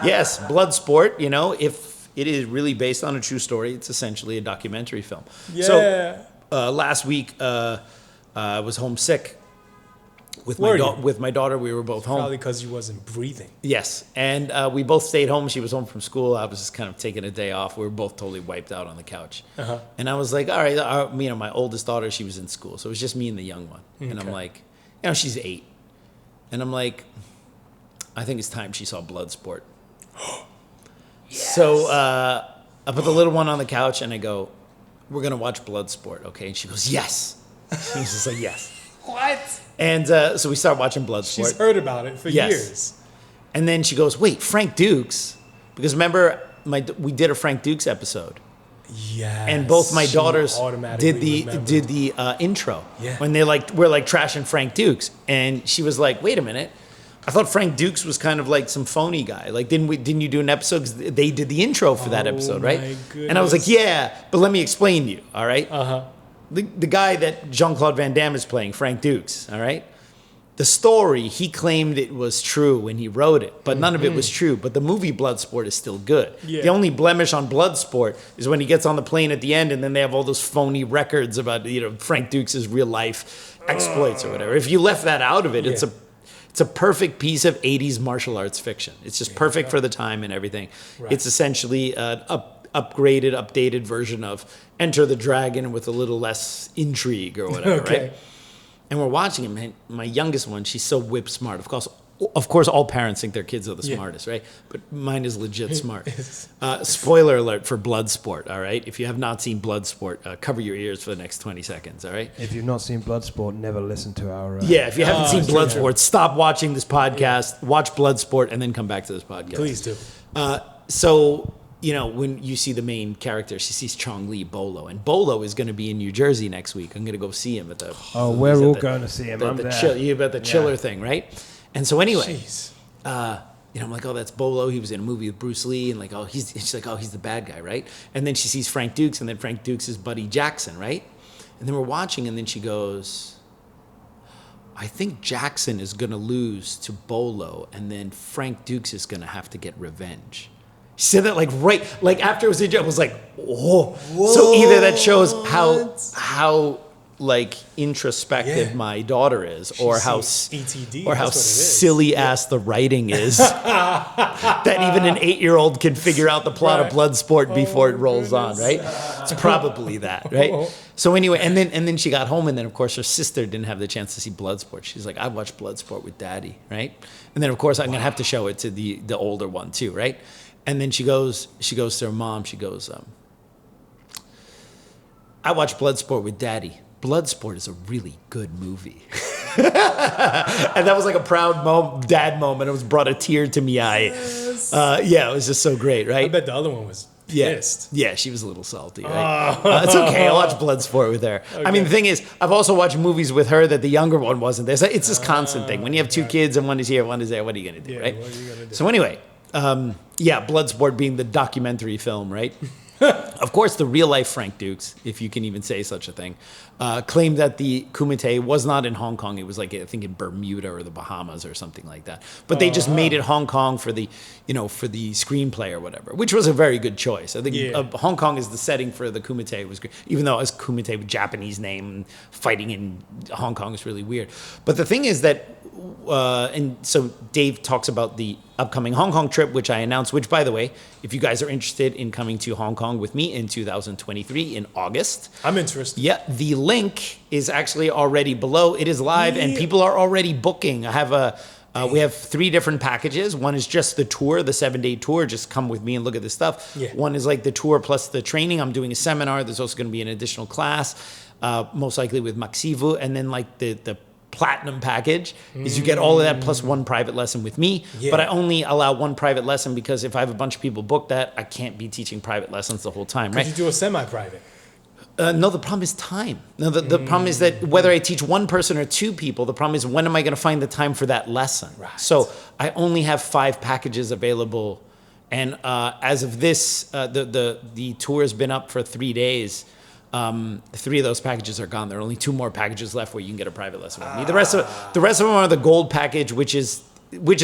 [SPEAKER 4] Yes, Bloodsport, you know, if it is really based on a true story, it's essentially a documentary film.
[SPEAKER 1] Yeah.
[SPEAKER 4] So last week, I was homesick with
[SPEAKER 1] Were you?
[SPEAKER 4] with my daughter. We were both home.
[SPEAKER 1] Probably because you wasn't breathing.
[SPEAKER 4] Yes, and we both stayed home. She was home from school. I was just kind of taking a day off. We were both totally wiped out on the couch. And I was like, all right, you know, my oldest daughter, she was in school. So it was just me and the young one. And I'm like, you know, she's 8. And I'm like, I think it's time she saw Bloodsport. So I put the little one on the couch and I go, we're going to watch Bloodsport, okay? And she goes, yes. She's just like, yes.
[SPEAKER 1] What?
[SPEAKER 4] And so we start watching Bloodsport.
[SPEAKER 1] She's heard about it for years.
[SPEAKER 4] And then she goes, wait, Frank Dukes? Because remember, we did a Frank Dukes episode.
[SPEAKER 1] Yes.
[SPEAKER 4] And both my
[SPEAKER 1] she
[SPEAKER 4] daughters
[SPEAKER 1] automatically
[SPEAKER 4] did the intro.
[SPEAKER 1] Yeah.
[SPEAKER 4] When they were trashing Frank Dukes. And she was like, wait a minute. I thought Frank Dukes was kind of like some phony guy. Like, didn't you do an episode? 'Cause they did the intro for that episode, right?
[SPEAKER 1] my
[SPEAKER 4] And I was like,
[SPEAKER 1] goodness.
[SPEAKER 4] yeah, but let me explain to you, all right?
[SPEAKER 1] Uh-huh.
[SPEAKER 4] The guy that Jean-Claude Van Damme is playing, Frank Dukes, all right? The story, he claimed it was true when he wrote it, but none of it was true. But the movie Bloodsport is still good.
[SPEAKER 1] Yeah.
[SPEAKER 4] The only blemish on Bloodsport is when he gets on the plane at the end and then they have all those phony records about, you know, Frank Dukes' real life exploits or whatever. If you left that out of it,
[SPEAKER 1] Yeah.
[SPEAKER 4] it's a perfect piece of 80s martial arts fiction. It's just perfect for the time and everything.
[SPEAKER 1] Right.
[SPEAKER 4] It's essentially an upgraded, updated version of Enter the Dragon with a little less intrigue or whatever,
[SPEAKER 1] Okay.
[SPEAKER 4] right? And we're watching him, and my youngest one, she's so whip smart. Of course, all parents think their kids are the smartest, right? But mine is legit smart. Spoiler alert for Bloodsport, all right? If you have not seen Bloodsport, cover your ears for the next 20 seconds, all right?
[SPEAKER 5] If you've not seen Bloodsport, never listen to our...
[SPEAKER 4] Yeah, if you haven't seen
[SPEAKER 1] sure.
[SPEAKER 4] Bloodsport, stop watching this podcast, watch Bloodsport, and then come back to this podcast.
[SPEAKER 1] Please do.
[SPEAKER 4] So, you know, when you see the main character, she sees Chong Li Bolo, and Bolo is going to be in New Jersey next week. I'm going to go see him at the...
[SPEAKER 5] Oh, we're all going to see him. I'm
[SPEAKER 4] the
[SPEAKER 5] there.
[SPEAKER 4] you bet the chiller thing, right? And so anyway,
[SPEAKER 1] Jeez.
[SPEAKER 4] you know, I'm like, oh, that's Bolo. He was in a movie with Bruce Lee, and like, she's like, oh, he's the bad guy, right? And then she sees Frank Dukes, and then Frank Dukes is Buddy Jackson, right? And then we're watching, and then she goes, I think Jackson is going to lose to Bolo, and then Frank Dukes is going to have to get revenge. She said that like after it was I was like, whoa. So either that shows how like introspective my daughter is, or how
[SPEAKER 1] ETD,
[SPEAKER 4] or how
[SPEAKER 1] that's what it is.
[SPEAKER 4] silly ass the writing is. That even an 8-year-old can figure out the plot of Bloodsport before it rolls on, right? It's probably that, right? So anyway, and then she got home, and then of course her sister didn't have the chance to see Bloodsport. She's like, I watched Bloodsport with Daddy, right? And then of course I'm gonna have to show it to the older one too, right? And then she goes to her mom. She goes, I watched Bloodsport with Daddy. Bloodsport is a really good movie. And that was like a proud dad moment. It brought a tear to me eye. Yeah, it was just so great, right?
[SPEAKER 1] I bet the other one was pissed.
[SPEAKER 4] Yeah, she was a little salty, right? It's okay. I'll watch Bloodsport with her. Okay. I mean, the thing is, I've also watched movies with her that the younger one wasn't there. So it's this constant thing. When you have two kids and one is here, one is there, what are you going to do, right?
[SPEAKER 1] What are you gonna do?
[SPEAKER 4] So anyway, Bloodsport being the documentary film, right? Of course, the real-life Frank Dukes, if you can even say such a thing, claimed that the Kumite was not in Hong Kong. It was like, I think, in Bermuda or the Bahamas or something like that. But they just made it Hong Kong for the screenplay or whatever, which was a very good choice. I think Hong Kong is the setting for the Kumite. It was great, even though it was Kumite with Japanese name, fighting in Hong Kong is really weird. But the thing is that, and so Dave talks about the upcoming Hong Kong trip, which I announced, which, by the way, if you guys are interested in coming to Hong Kong with me in 2023 in August.
[SPEAKER 1] I'm interested.
[SPEAKER 4] Yeah, the link is actually already below. It is live, and people are already booking. I have we have 3 different packages. One is just the tour, the 7-day tour. Just come with me and look at this stuff.
[SPEAKER 1] Yeah.
[SPEAKER 4] One is like the tour plus the training. I'm doing a seminar. There's also going to be an additional class, most likely with Maxivu. And then like the platinum package is you get all of that plus one private lesson with me.
[SPEAKER 1] Yeah.
[SPEAKER 4] But I only allow one private lesson because if I have a bunch of people book that, I can't be teaching private lessons the whole time, right?
[SPEAKER 1] Could you do a semi-private?
[SPEAKER 4] No, the problem is time. No, the problem is that whether I teach one person or two people, the problem is when am I going to find the time for that lesson?
[SPEAKER 1] Right.
[SPEAKER 4] So I only have 5 packages available, and as of this, the tour has been up for 3 days. 3 of those packages are gone. There are only 2 more packages left where you can get a private lesson with me. The rest of them are the gold package, which is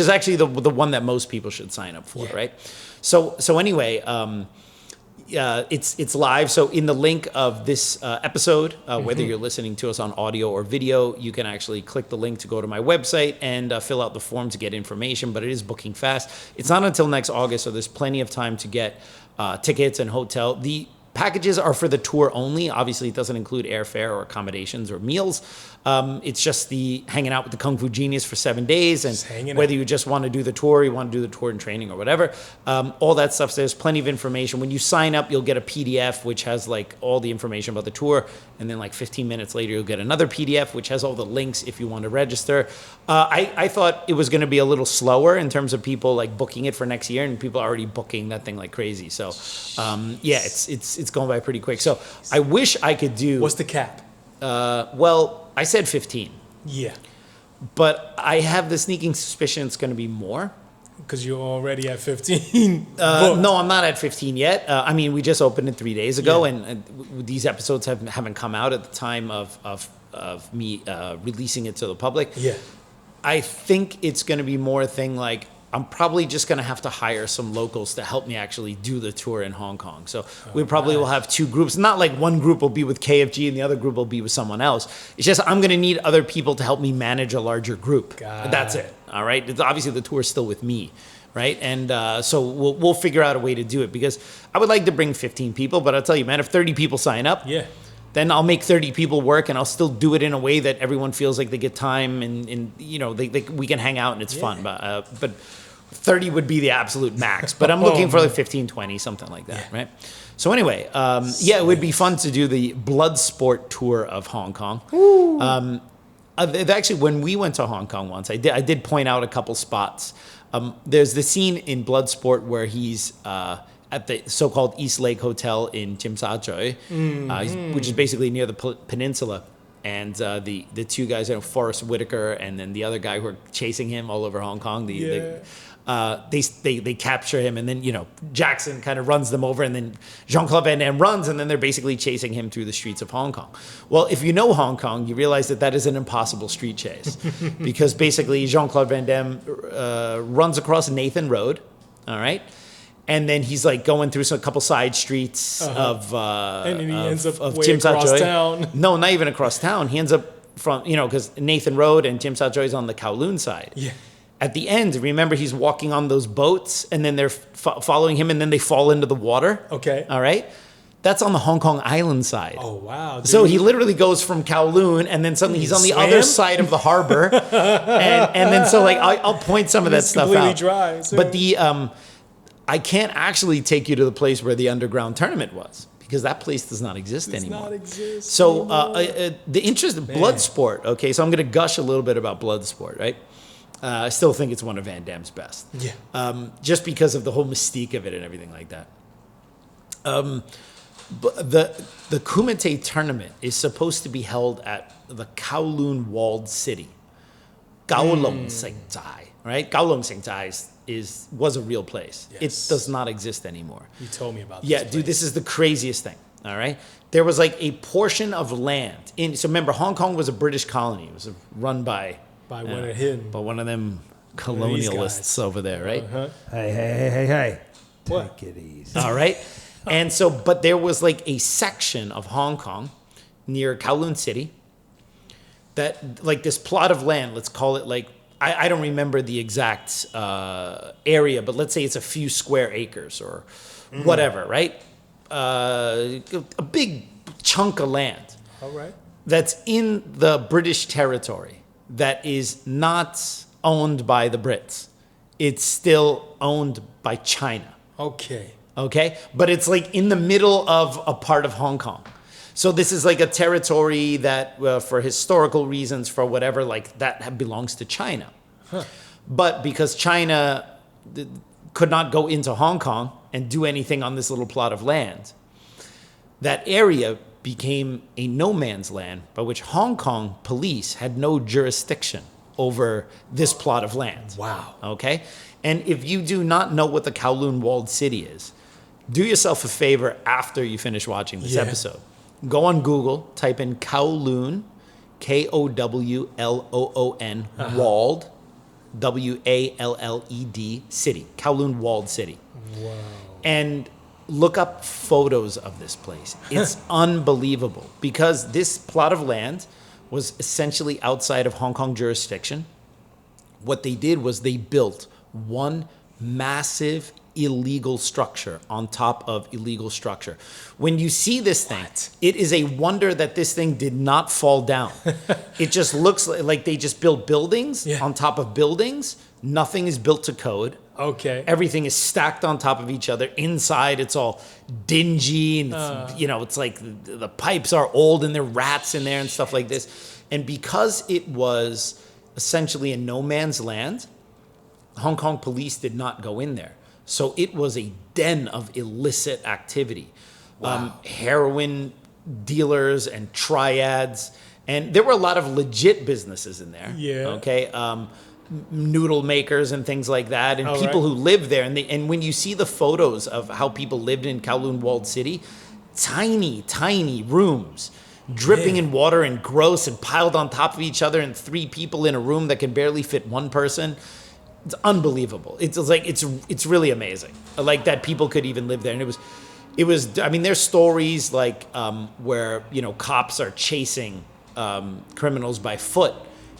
[SPEAKER 4] actually the one that most people should sign up for, right? So anyway. It's live. So in the link of this episode, whether you're listening to us on audio or video, you can actually click the link to go to my website and fill out the form to get information. But it is booking fast. It's not until next August, so there's plenty of time to get tickets and hotel. The packages are for the tour only. Obviously, it doesn't include airfare or accommodations or meals. It's just the hanging out with the Kung Fu Genius for 7 days, and whether you just want to do the tour, you want to do the tour and training or whatever, all that stuff. So there's plenty of information. When you sign up, you'll get a PDF which has like all the information about the tour, and then like 15 minutes later, you'll get another PDF which has all the links if you want to register. I thought it was going to be a little slower in terms of people like booking it for next year, and people are already booking that thing like crazy. So it's going by pretty quick. So I wish I could do.
[SPEAKER 1] What's the cap?
[SPEAKER 4] Well, I said 15.
[SPEAKER 1] Yeah.
[SPEAKER 4] But I have the sneaking suspicion it's going to be more.
[SPEAKER 1] Because you're already at 15.
[SPEAKER 4] No, I'm not at 15 yet. I mean, we just opened it 3 days ago, and these episodes haven't come out at the time of me releasing it to the public.
[SPEAKER 1] Yeah.
[SPEAKER 4] I think it's going to be more a thing like I'm probably just going to have to hire some locals to help me actually do the tour in Hong Kong. So we probably will have 2 groups. Not like one group will be with KFG and the other group will be with someone else. It's just I'm going to need other people to help me manage a larger group. That's it. All right. Obviously, the tour is still with me. Right. And so we'll figure out a way to do it, because I would like to bring 15 people. But I'll tell you, man, if 30 people sign up. Yeah. Then I'll make 30 people work, and I'll still do it in a way that everyone feels like they get time, and you know we can hang out and it's fun. But 30 would be the absolute max. But I'm looking for like 15, 20, something like that, right? So anyway, it would be fun to do the Bloodsport tour of Hong Kong. Actually, when we went to Hong Kong once, I did point out a couple spots. There's the scene in Bloodsport where he's at the so-called East Lake Hotel in Tsim Sha Tsui, which is basically near the peninsula. And the 2 guys, Forrest Whitaker and then the other guy who are chasing him all over Hong Kong, they capture him, and then Jackson kind of runs them over, and then Jean-Claude Van Damme runs, and then they're basically chasing him through the streets of Hong Kong. Well, if you know Hong Kong, you realize that is an impossible street chase, because basically Jean-Claude Van Damme runs across Nathan Road, all right. And then he's like going through a couple side streets of
[SPEAKER 1] and then he ends up way
[SPEAKER 4] Tsim Sha
[SPEAKER 1] across
[SPEAKER 4] Tsui.
[SPEAKER 1] town.
[SPEAKER 4] No, not even across town. He ends up from because Nathan Road and Tsim Sha Tsui is on the Kowloon side. Yeah. At the end, remember he's walking on those boats, and then they're following him, and then they fall into the water. Okay. All right. That's on the Hong Kong Island side.
[SPEAKER 1] Oh, wow. Dude.
[SPEAKER 4] So he literally goes from Kowloon, and then suddenly he's on the other side of the harbor. and then so like I'll point some of that stuff out.
[SPEAKER 1] Dry,
[SPEAKER 4] but I can't actually take you to the place where the underground tournament was, because that place does not exist anymore. So the interest of Bloodsport, okay, so I'm going to gush a little bit about Bloodsport, right? I still think it's one of Van Damme's best. Yeah. Just because of the whole mystique of it and everything like that. But the Kumite tournament is supposed to be held at the Kowloon walled city. Kowloon Seng Zai, right? Kowloon Seng Zai was a real place. Yes. It does not exist anymore.
[SPEAKER 1] You told me about this.
[SPEAKER 4] Yeah, dude, this is the craziest thing. All right. There was like a portion of land so remember, Hong Kong was a British colony. It was run by one of them colonialists over there, right?
[SPEAKER 5] Uh-huh. Hey.
[SPEAKER 1] What?
[SPEAKER 5] Take it easy.
[SPEAKER 4] All right. And so, but there was like a section of Hong Kong near Kowloon City that like this plot of land, let's call it like, I don't remember the exact area, but let's say it's a few square acres or whatever, right? A big chunk of land.
[SPEAKER 1] All right.
[SPEAKER 4] That's in the British territory that is not owned by the Brits. It's still owned by China.
[SPEAKER 1] Okay.
[SPEAKER 4] Okay? But it's like in the middle of a part of Hong Kong. So this is like a territory that, for historical reasons, for whatever, like that belongs to China. But because China could not go into Hong Kong and do anything on this little plot of land, that area became a no man's land by which Hong Kong police had no jurisdiction over this plot of land.
[SPEAKER 1] Wow.
[SPEAKER 4] Okay? And if you do not know what the Kowloon walled city is, do yourself a favor after you finish watching this episode. Go on Google, type in Kowloon, Kowloon, walled, Walled city, Kowloon walled city.
[SPEAKER 1] Wow.
[SPEAKER 4] And look up photos of this place. It's unbelievable because this plot of land was essentially outside of Hong Kong jurisdiction. What they did was they built one massive illegal structure on top of illegal structure. When you see this thing, it is a wonder that this thing did not fall down. It just looks like they just built buildings on top of buildings. Nothing is built to code.
[SPEAKER 1] Okay.
[SPEAKER 4] Everything is stacked on top of each other. Inside, it's all dingy, and it's, it's like the pipes are old and there are rats in there and stuff like this. And because it was essentially a no man's land, Hong Kong police did not go in there. So it was a den of illicit activity. Heroin dealers and triads. And there were a lot of legit businesses in there.
[SPEAKER 1] Yeah.
[SPEAKER 4] Okay. Noodle makers and things like that, and people who live there. And when you see the photos of how people lived in Kowloon walled city, tiny rooms, dripping in water and gross and piled on top of each other, and 3 people in a room that can barely fit 1 person. It's unbelievable. It's like it's really amazing. Like that people could even live there. And it was. I mean, there's stories like where cops are chasing criminals by foot,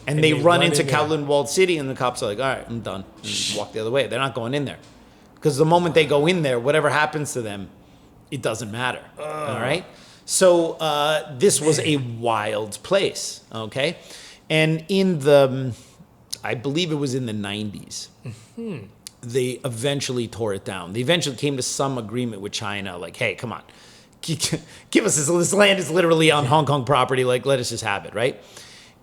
[SPEAKER 4] and they run into Kowloon walled city, and the cops are like, "All right, I'm done," and walk the other way. They're not going in there because the moment they go in there, whatever happens to them, it doesn't matter. All right. So this was a wild place. Okay, and in the I believe it was in the 90s. They eventually tore it down. They eventually came to some agreement with China, like, hey, come on, give us this land is literally on Hong Kong property, like, let us just have it, right?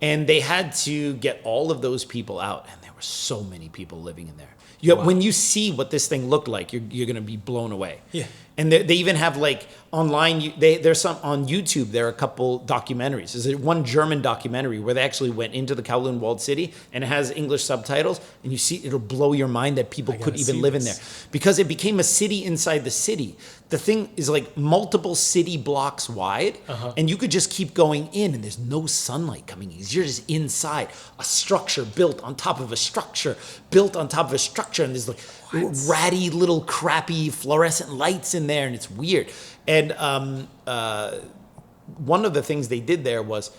[SPEAKER 4] And they had to get all of those people out, and there were so many people living in there. When you see what this thing looked like, you're going to be blown away. Yeah. And they even have like online. There's some on YouTube. There are a couple documentaries. There's one German documentary where they actually went into the Kowloon walled city, and it has English subtitles. And you see, it'll blow your mind that people could even live in there because it became a city inside the city. The thing is like multiple city blocks wide, and you could just keep going in, and there's no sunlight coming in. You're just inside a structure built on top of a structure, built on top of a structure, and there's like ratty little crappy fluorescent lights in there, and it's weird. And one of the things they did there was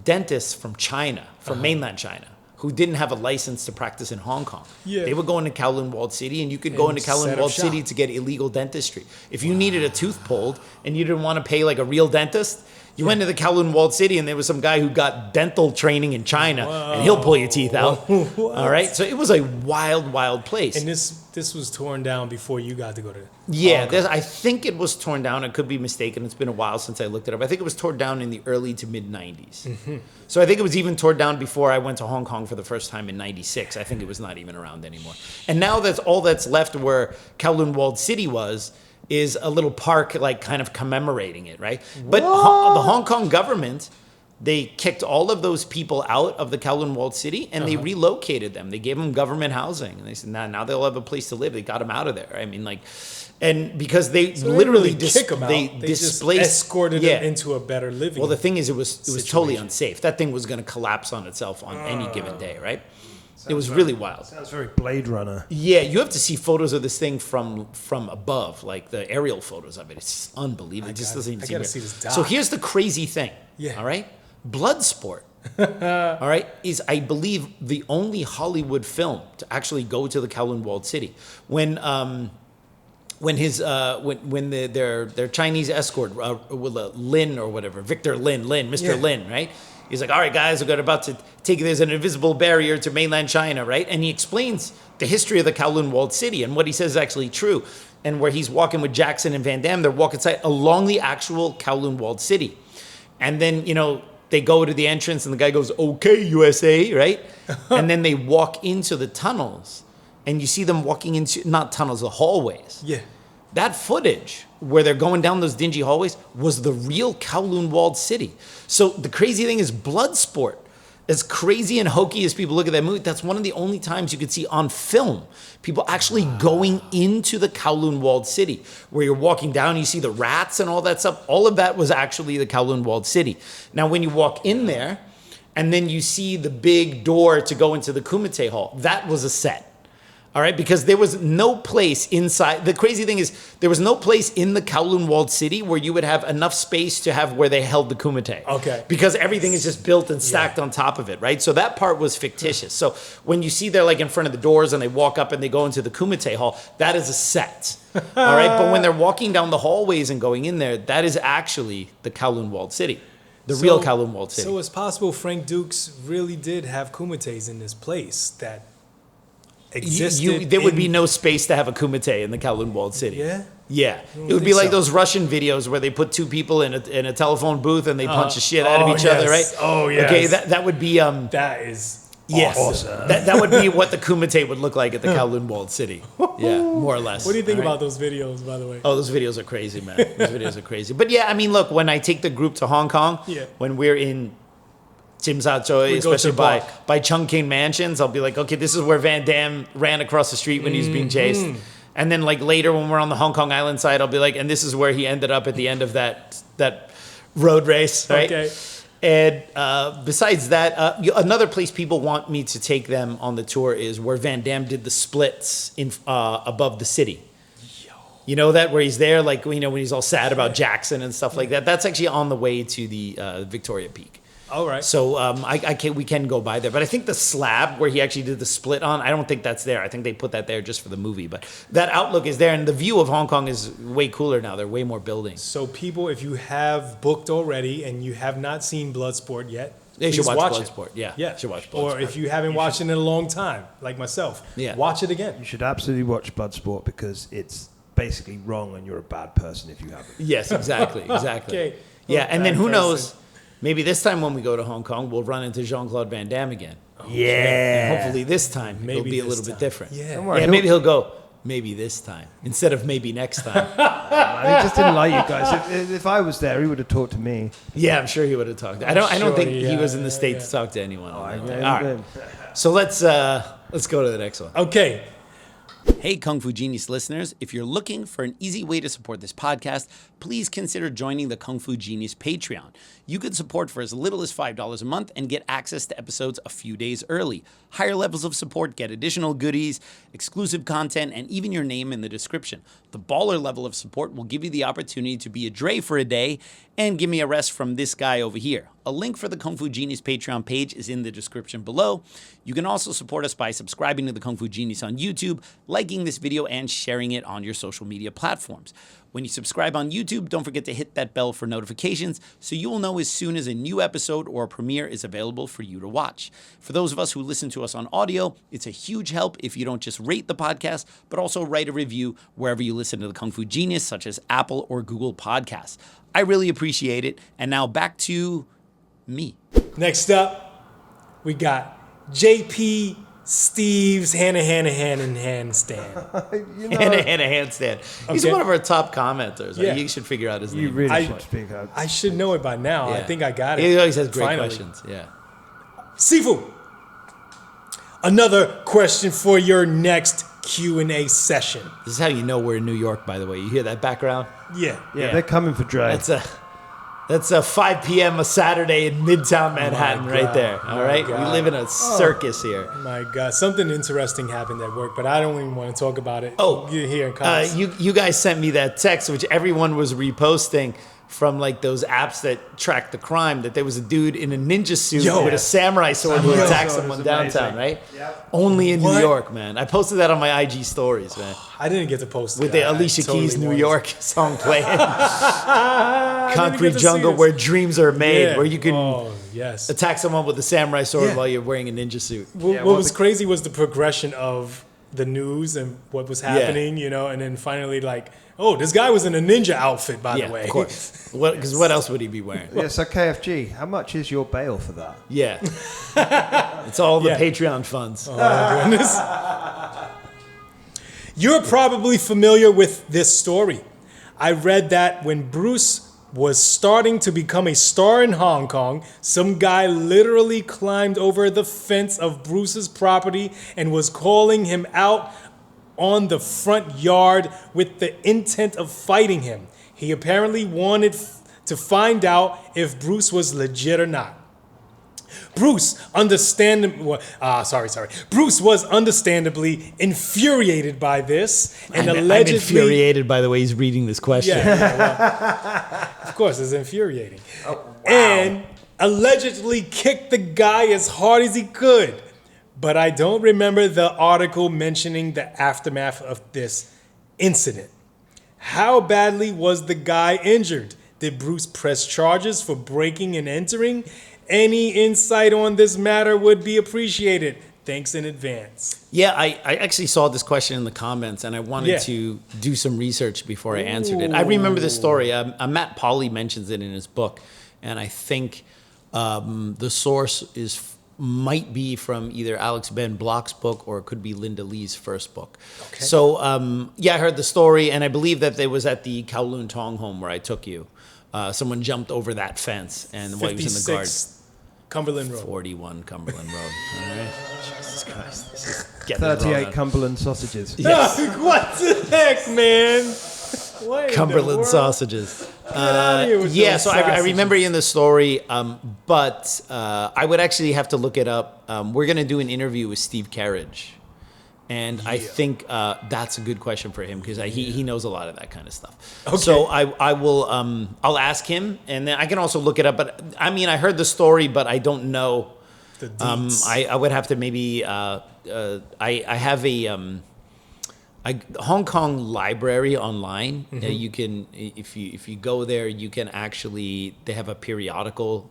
[SPEAKER 4] dentists from China, from mainland China, who didn't have a license to practice in Hong Kong. Yeah. They would go into Kowloon walled city, and you could go into Kowloon walled city to get illegal dentistry. If you needed a tooth pulled and you didn't want to pay like a real dentist, you went to the Kowloon walled city, and there was some guy who got dental training in China, and he'll pull your teeth out. All right, so it was a wild place.
[SPEAKER 1] And this was torn down before you got to go to.
[SPEAKER 4] I think it was torn down. I could be mistaken. It's been a while since I looked it up. I think it was torn down in the early to mid '90s. So I think it was even torn down before I went to Hong Kong for the first time in '96. I think it was not even around anymore. And now that's all that's left where Kowloon walled city is a little park, like kind of commemorating it, right? But the Hong Kong government, they kicked all of those people out of the Kowloon walled city, and they relocated them. They gave them government housing, and they said, now they'll have a place to live. They got them out of there. I mean, like, and because they literally
[SPEAKER 1] they
[SPEAKER 4] displaced,
[SPEAKER 1] just escorted them into a better living.
[SPEAKER 4] Well, the thing is, it was totally unsafe. That thing was going to collapse on itself on any given day, right? It was really wild.
[SPEAKER 5] Sounds very Blade Runner.
[SPEAKER 4] Yeah, you have to see photos of this thing from above, like the aerial photos of it. It's unbelievable. It just doesn't even seem
[SPEAKER 1] see this doc.
[SPEAKER 4] So here's the crazy thing. Yeah. All right, Bloodsport. All right, is I believe the only Hollywood film to actually go to the Kowloon walled city. When their Chinese escort Lin or whatever, Victor Lin, Mr. Lin, right? He's like, all right, guys, we're about to there's an invisible barrier to mainland China, right? And he explains the history of the Kowloon walled city, and what he says is actually true. and where he's walking with Jackson and Van Damme, they're walking side along the actual Kowloon walled city. And then, they go to the entrance and the guy goes, "Okay, USA," right? And then they walk into the tunnels and you see them walking into, not tunnels, the hallways.
[SPEAKER 1] Yeah.
[SPEAKER 4] That footage where they're going down those dingy hallways was the real Kowloon walled city. So the crazy thing is Bloodsport. As crazy and hokey as people look at that movie, that's one of the only times you could see on film people actually going into the Kowloon walled city, where you're walking down, you see the rats and all that stuff. All of that was actually the Kowloon walled city. Now, when you walk in there, and then you see the big door to go into the Kumite Hall, that was a set. All right, because there was no place inside. The crazy thing is, there was no place in the Kowloon walled city where you would have enough space to have where they held the kumite.
[SPEAKER 1] Okay.
[SPEAKER 4] Because everything is just built and stacked on top of it, right? So that part was fictitious. So when you see they're like in front of the doors and they walk up and they go into the kumite hall, that is a set. All right, but when they're walking down the hallways and going in there, that is actually the Kowloon walled city. The real Kowloon walled city.
[SPEAKER 1] So it's possible Frank Dukes really did have kumites in this place that existed.
[SPEAKER 4] There would be no space to have a kumite in the Kowloon walled city.
[SPEAKER 1] Yeah?
[SPEAKER 4] Yeah. It would be like those Russian videos where they put two people in a telephone booth and they punch the shit out of each other, right?
[SPEAKER 1] Oh, yes.
[SPEAKER 4] Okay, that would be...
[SPEAKER 1] that is
[SPEAKER 4] yes.
[SPEAKER 1] awesome.
[SPEAKER 4] That would be what the kumite would look like at the Kowloon walled city. Yeah, more or less.
[SPEAKER 1] What do you think
[SPEAKER 4] All right?
[SPEAKER 1] about those videos, by the way?
[SPEAKER 4] Oh, those videos are crazy, man. Those videos are crazy. But yeah, I mean, look, when I take the group to Hong Kong, when we're in Tsim Choi, especially by Chungking Mansions, I'll be like, okay, this is where Van Damme ran across the street when he was being chased. And then like later when we're on the Hong Kong Island side, I'll be like, and this is where he ended up at the end of that road race, right? Okay. And besides that, another place people want me to take them on the tour is where Van Damme did the splits in above the city. You know that, where he's there, like, when he's all sad about Jackson and stuff like that. That's actually on the way to the Victoria Peak.
[SPEAKER 1] All right.
[SPEAKER 4] So we can go by there. But I think the slab where he actually did the split on, I don't think that's there. I think they put that there just for the movie. But that outlook is there. And the view of Hong Kong is way cooler now. There are way more buildings.
[SPEAKER 1] So people, if you have booked already and you have not seen Bloodsport yet,
[SPEAKER 4] you should watch
[SPEAKER 1] Bloodsport.
[SPEAKER 4] Yeah.
[SPEAKER 1] Yeah.
[SPEAKER 4] Should watch Bloodsport.
[SPEAKER 1] Or if you haven't watched it in a long time, like myself, watch it again.
[SPEAKER 5] You should absolutely watch Bloodsport because it's basically wrong and you're a bad person if you haven't.
[SPEAKER 4] Yes, exactly.
[SPEAKER 1] Okay.
[SPEAKER 4] Yeah, and then who knows? Maybe this time when we go to Hong Kong, we'll run into Jean-Claude Van Damme again.
[SPEAKER 5] Yeah.
[SPEAKER 4] And hopefully this time it'll be a little bit different.
[SPEAKER 1] Yeah.
[SPEAKER 5] Don't worry,
[SPEAKER 4] Yeah, maybe he'll go, maybe this time, instead of maybe next time.
[SPEAKER 5] He just didn't like you guys. If I was there, he would have talked to me.
[SPEAKER 4] Yeah, I'm sure he would have talked. I don't think he was in the state to talk to anyone. All right. So let's go to the next one.
[SPEAKER 1] Okay.
[SPEAKER 4] Hey, Kung Fu Genius listeners, if you're looking for an easy way to support this podcast, please consider joining the Kung Fu Genius Patreon. You could support for as little as $5 a month and get access to episodes a few days early. Higher levels of support get additional goodies, exclusive content, and even your name in the description. The baller level of support will give you the opportunity to be a Dre for a day and give me a rest from this guy over here. A link for the Kung Fu Genius Patreon page is in the description below. You can also support us by subscribing to the Kung Fu Genius on YouTube, liking this video, and sharing it on your social media platforms. When you subscribe on YouTube, don't forget to hit that bell for notifications so you will know as soon as a new episode or a premiere is available for you to watch. For those of us who listen to us on audio, it's a huge help if you don't just rate the podcast, but also write a review wherever you listen to the Kung Fu Genius, such as Apple or Google Podcasts. I really appreciate it. And now back to me.
[SPEAKER 1] Next up, we got JP Steve's hand handstand.
[SPEAKER 4] Hand handstand. He's one of our top commenters. Right? You should figure out his name.
[SPEAKER 5] You really should speak out.
[SPEAKER 1] I should know it by now.
[SPEAKER 4] Yeah.
[SPEAKER 1] I think I got it.
[SPEAKER 4] He always has great questions. Yeah.
[SPEAKER 1] Sifu, another question for your next Q&A session.
[SPEAKER 4] This is how you know we're in New York, by the way. You hear that background?
[SPEAKER 1] Yeah.
[SPEAKER 5] They're coming for Dre.
[SPEAKER 4] That's a 5 p.m. a Saturday in Midtown Manhattan right there. All right? We live in a circus here.
[SPEAKER 1] My God. Something interesting happened at work, but I don't even want to talk about it. You're here in comments.
[SPEAKER 4] You guys sent me that text, which everyone was reposting from like those apps that track the crime, that there was a dude in a ninja suit with a samurai sword who attacked someone downtown, right? Yep. Only in New York, man. I posted that on my IG stories, man.
[SPEAKER 1] I didn't get to post it.
[SPEAKER 4] With the Alicia Keys New York song playing. Concrete Jungle, where dreams are made, where you can attack someone with a samurai sword while you're wearing a ninja suit.
[SPEAKER 1] What was crazy was the progression of the news and what was happening, you know, and then finally like, oh, this guy was in a ninja outfit, by the way.
[SPEAKER 4] Of course. Because what else would he be wearing?
[SPEAKER 5] Yeah, so KFG, how much is your bail for that?
[SPEAKER 4] Yeah. It's all the
[SPEAKER 1] Yeah.
[SPEAKER 4] Patreon funds.
[SPEAKER 1] Oh, goodness. You're probably familiar with this story. I read that when Bruce was starting to become a star in Hong Kong, some guy literally climbed over the fence of Bruce's property and was calling him out on the front yard with the intent of fighting him. He apparently wanted to find out if Bruce was legit or not. Bruce was understandably infuriated by this and allegedly...
[SPEAKER 4] I'm infuriated by the way he's reading this question.
[SPEAKER 1] well, of course, it's infuriating. And allegedly kicked the guy as hard as he could. But I don't remember the article mentioning the aftermath of this incident. How badly was the guy injured? Did Bruce press charges for breaking and entering? Any insight on this matter would be appreciated. Thanks in advance.
[SPEAKER 4] Yeah, I actually saw this question in the comments, and I wanted to do some research before I answered it. I remember the story. Matt Pauly mentions it in his book, and I think the source might be from either Alex Ben Block's book or it could be Linda Lee's first book. Okay. So, I heard the story, and I believe that it was at the Kowloon Tong home where I took you. Someone jumped over that fence, and while he was in the guard.
[SPEAKER 1] Cumberland Road.
[SPEAKER 4] 41 Cumberland Road. All right. Jesus Christ. This is getting
[SPEAKER 5] 38 Cumberland sausages.
[SPEAKER 1] Yes. What the heck, man? What in
[SPEAKER 4] Cumberland
[SPEAKER 1] the world?
[SPEAKER 4] sausages.
[SPEAKER 1] Get out of here with
[SPEAKER 4] Yeah,
[SPEAKER 1] those
[SPEAKER 4] so I
[SPEAKER 1] sausages.
[SPEAKER 4] remember in the story, but I would actually have to look it up. We're going to do an interview with Steve Carriage. And I think that's a good question for him because he knows a lot of that kind of stuff. Okay. So I will I'll ask him, and then I can also look it up. But I mean, I heard the story, but I don't know.
[SPEAKER 1] The deets.
[SPEAKER 4] I would have to maybe I have a Hong Kong library online. You can if you go there, you can actually they have a periodical.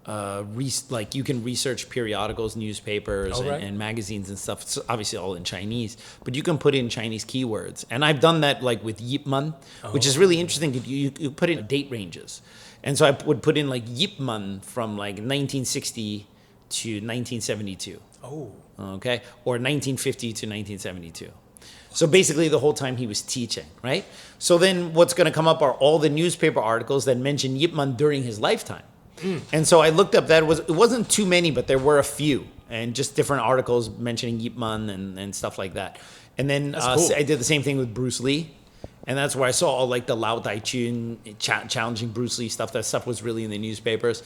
[SPEAKER 4] You can research periodicals, newspapers, and magazines and stuff. It's obviously all in Chinese, but you can put in Chinese keywords. And I've done that like with Yip Man, which is really interesting. You put in date ranges. And so I would put in like Yip Man from like 1960 to 1972. Oh. Okay. Or 1950 to 1972. So basically the whole time he was teaching, right? So then what's going to come up are all the newspaper articles that mention Yip Man during his lifetime. And so I looked up that it wasn't too many, but there were a few, and just different articles mentioning Yip Man and stuff like that. And then
[SPEAKER 1] cool.
[SPEAKER 4] I did the same thing with Bruce Lee, and that's where I saw all like the Lao Tai Chun challenging Bruce Lee stuff. That stuff was really in the newspapers.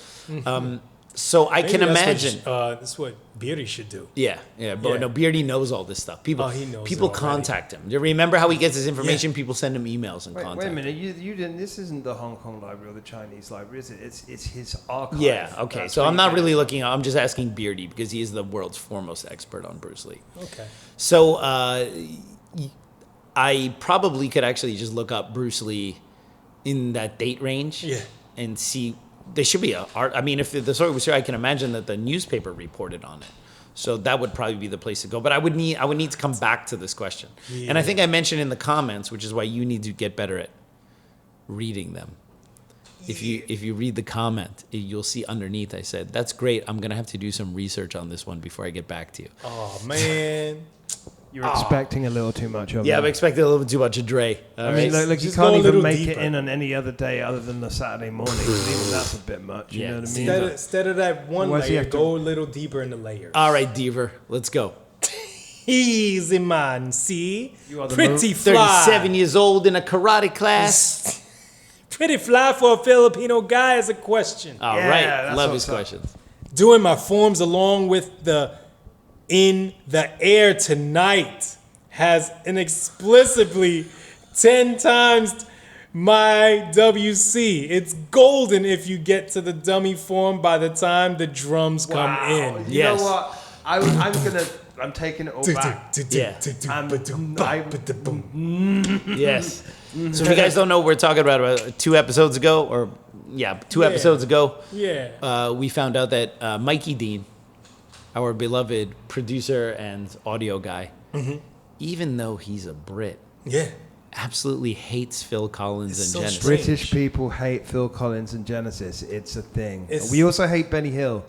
[SPEAKER 4] So I can imagine.
[SPEAKER 1] That's what Birie should do.
[SPEAKER 4] Yeah. But no, Birie knows all this stuff. People,
[SPEAKER 1] he knows
[SPEAKER 4] people
[SPEAKER 1] it already.
[SPEAKER 4] contact him. You remember how he gets his information? People send him emails and contact.
[SPEAKER 5] Wait a minute, you didn't. This isn't the Hong Kong library or the Chinese library, is it? It's his archive.
[SPEAKER 4] Yeah. Okay.
[SPEAKER 5] That's
[SPEAKER 4] So
[SPEAKER 5] where
[SPEAKER 4] I'm
[SPEAKER 5] you
[SPEAKER 4] not
[SPEAKER 5] get
[SPEAKER 4] really
[SPEAKER 5] it.
[SPEAKER 4] looking. I'm just asking Birie because he is the world's foremost expert on Bruce Lee.
[SPEAKER 1] Okay.
[SPEAKER 4] So I probably could actually just look up Bruce Lee in that date range.
[SPEAKER 1] Yeah.
[SPEAKER 4] And see. There should be a art. I mean, if the story was here, I can imagine that the newspaper reported on it. So that would probably be the place to go. But I would need to come back to this question. Yeah. And I think I mentioned in the comments, which is why you need to get better at reading them. If you read the comment, you'll see underneath I said, "That's great. I'm gonna have to do some research on this one before I get back to you."
[SPEAKER 1] Oh man.
[SPEAKER 5] You're expecting a little too much of
[SPEAKER 4] Yeah,
[SPEAKER 5] it.
[SPEAKER 4] I'm expecting a little bit too much of Dre.
[SPEAKER 5] I mean, like you
[SPEAKER 1] Just go a
[SPEAKER 5] can't even
[SPEAKER 1] little
[SPEAKER 5] make
[SPEAKER 1] deeper.
[SPEAKER 5] it in on any other day other than the Saturday morning. Even that's a bit much. You know what I mean?
[SPEAKER 1] Instead of that one
[SPEAKER 5] Why does he
[SPEAKER 1] layer,
[SPEAKER 5] have to-
[SPEAKER 1] go a little deeper in the layers.
[SPEAKER 4] All right, Deaver, let's go.
[SPEAKER 1] Easy, man. See?
[SPEAKER 5] You are the
[SPEAKER 1] Pretty fly.
[SPEAKER 4] 37 years old in a karate class.
[SPEAKER 1] Pretty fly for a Filipino guy is a question.
[SPEAKER 4] All
[SPEAKER 5] Yeah,
[SPEAKER 4] right,
[SPEAKER 5] that's
[SPEAKER 4] love
[SPEAKER 5] what's
[SPEAKER 4] his
[SPEAKER 5] up.
[SPEAKER 4] questions.
[SPEAKER 1] Doing my forms along with the In the Air Tonight has inexplicably 10 times my WC. It's golden if you get to the dummy form by the time the drums come in.
[SPEAKER 5] You
[SPEAKER 4] Yes.
[SPEAKER 5] know what? I'm taking it all back.
[SPEAKER 4] Yeah. Yes.
[SPEAKER 1] Mm-hmm.
[SPEAKER 4] So if you guys don't know what we're talking about 2 episodes ago, episodes ago,
[SPEAKER 1] Yeah.
[SPEAKER 4] we found out that Mikey Deane our beloved producer and audio guy, even though he's a Brit,
[SPEAKER 1] Yeah.
[SPEAKER 4] absolutely hates Phil Collins
[SPEAKER 1] It's
[SPEAKER 4] and
[SPEAKER 1] so
[SPEAKER 4] Genesis.
[SPEAKER 1] strange.
[SPEAKER 5] British people hate Phil Collins and Genesis. It's a thing.
[SPEAKER 1] It's-
[SPEAKER 5] We also hate Benny Hill.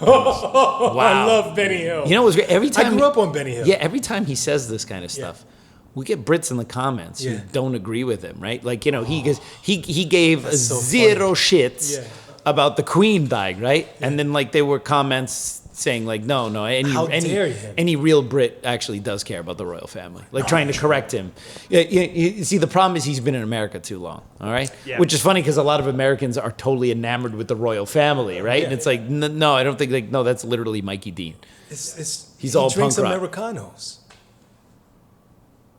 [SPEAKER 1] I love Benny Hill.
[SPEAKER 4] You know, it was great. Every time
[SPEAKER 1] I grew up on Benny Hill.
[SPEAKER 4] Yeah, every time he says this kind of stuff, we get Brits in the comments who
[SPEAKER 1] Yeah.
[SPEAKER 4] don't agree with him, right? Like, you know, he gave
[SPEAKER 1] That's so
[SPEAKER 4] zero
[SPEAKER 1] funny.
[SPEAKER 4] shits
[SPEAKER 1] Yeah.
[SPEAKER 4] about the Queen dying, right? And then like there were comments saying like, no,
[SPEAKER 1] How dare you?
[SPEAKER 4] any real Brit actually does care about the royal family, like trying to correct him. Yeah, you see, the problem is he's been in America too long, all right?
[SPEAKER 5] Yeah.
[SPEAKER 4] Which is funny because a lot of Americans are totally enamored with the royal family, right?
[SPEAKER 1] Yeah.
[SPEAKER 4] And it's like, no, I don't think like, no, that's literally Mikey Deane.
[SPEAKER 1] He's
[SPEAKER 4] He's all
[SPEAKER 1] drinks
[SPEAKER 4] punk rock.
[SPEAKER 1] Americanos.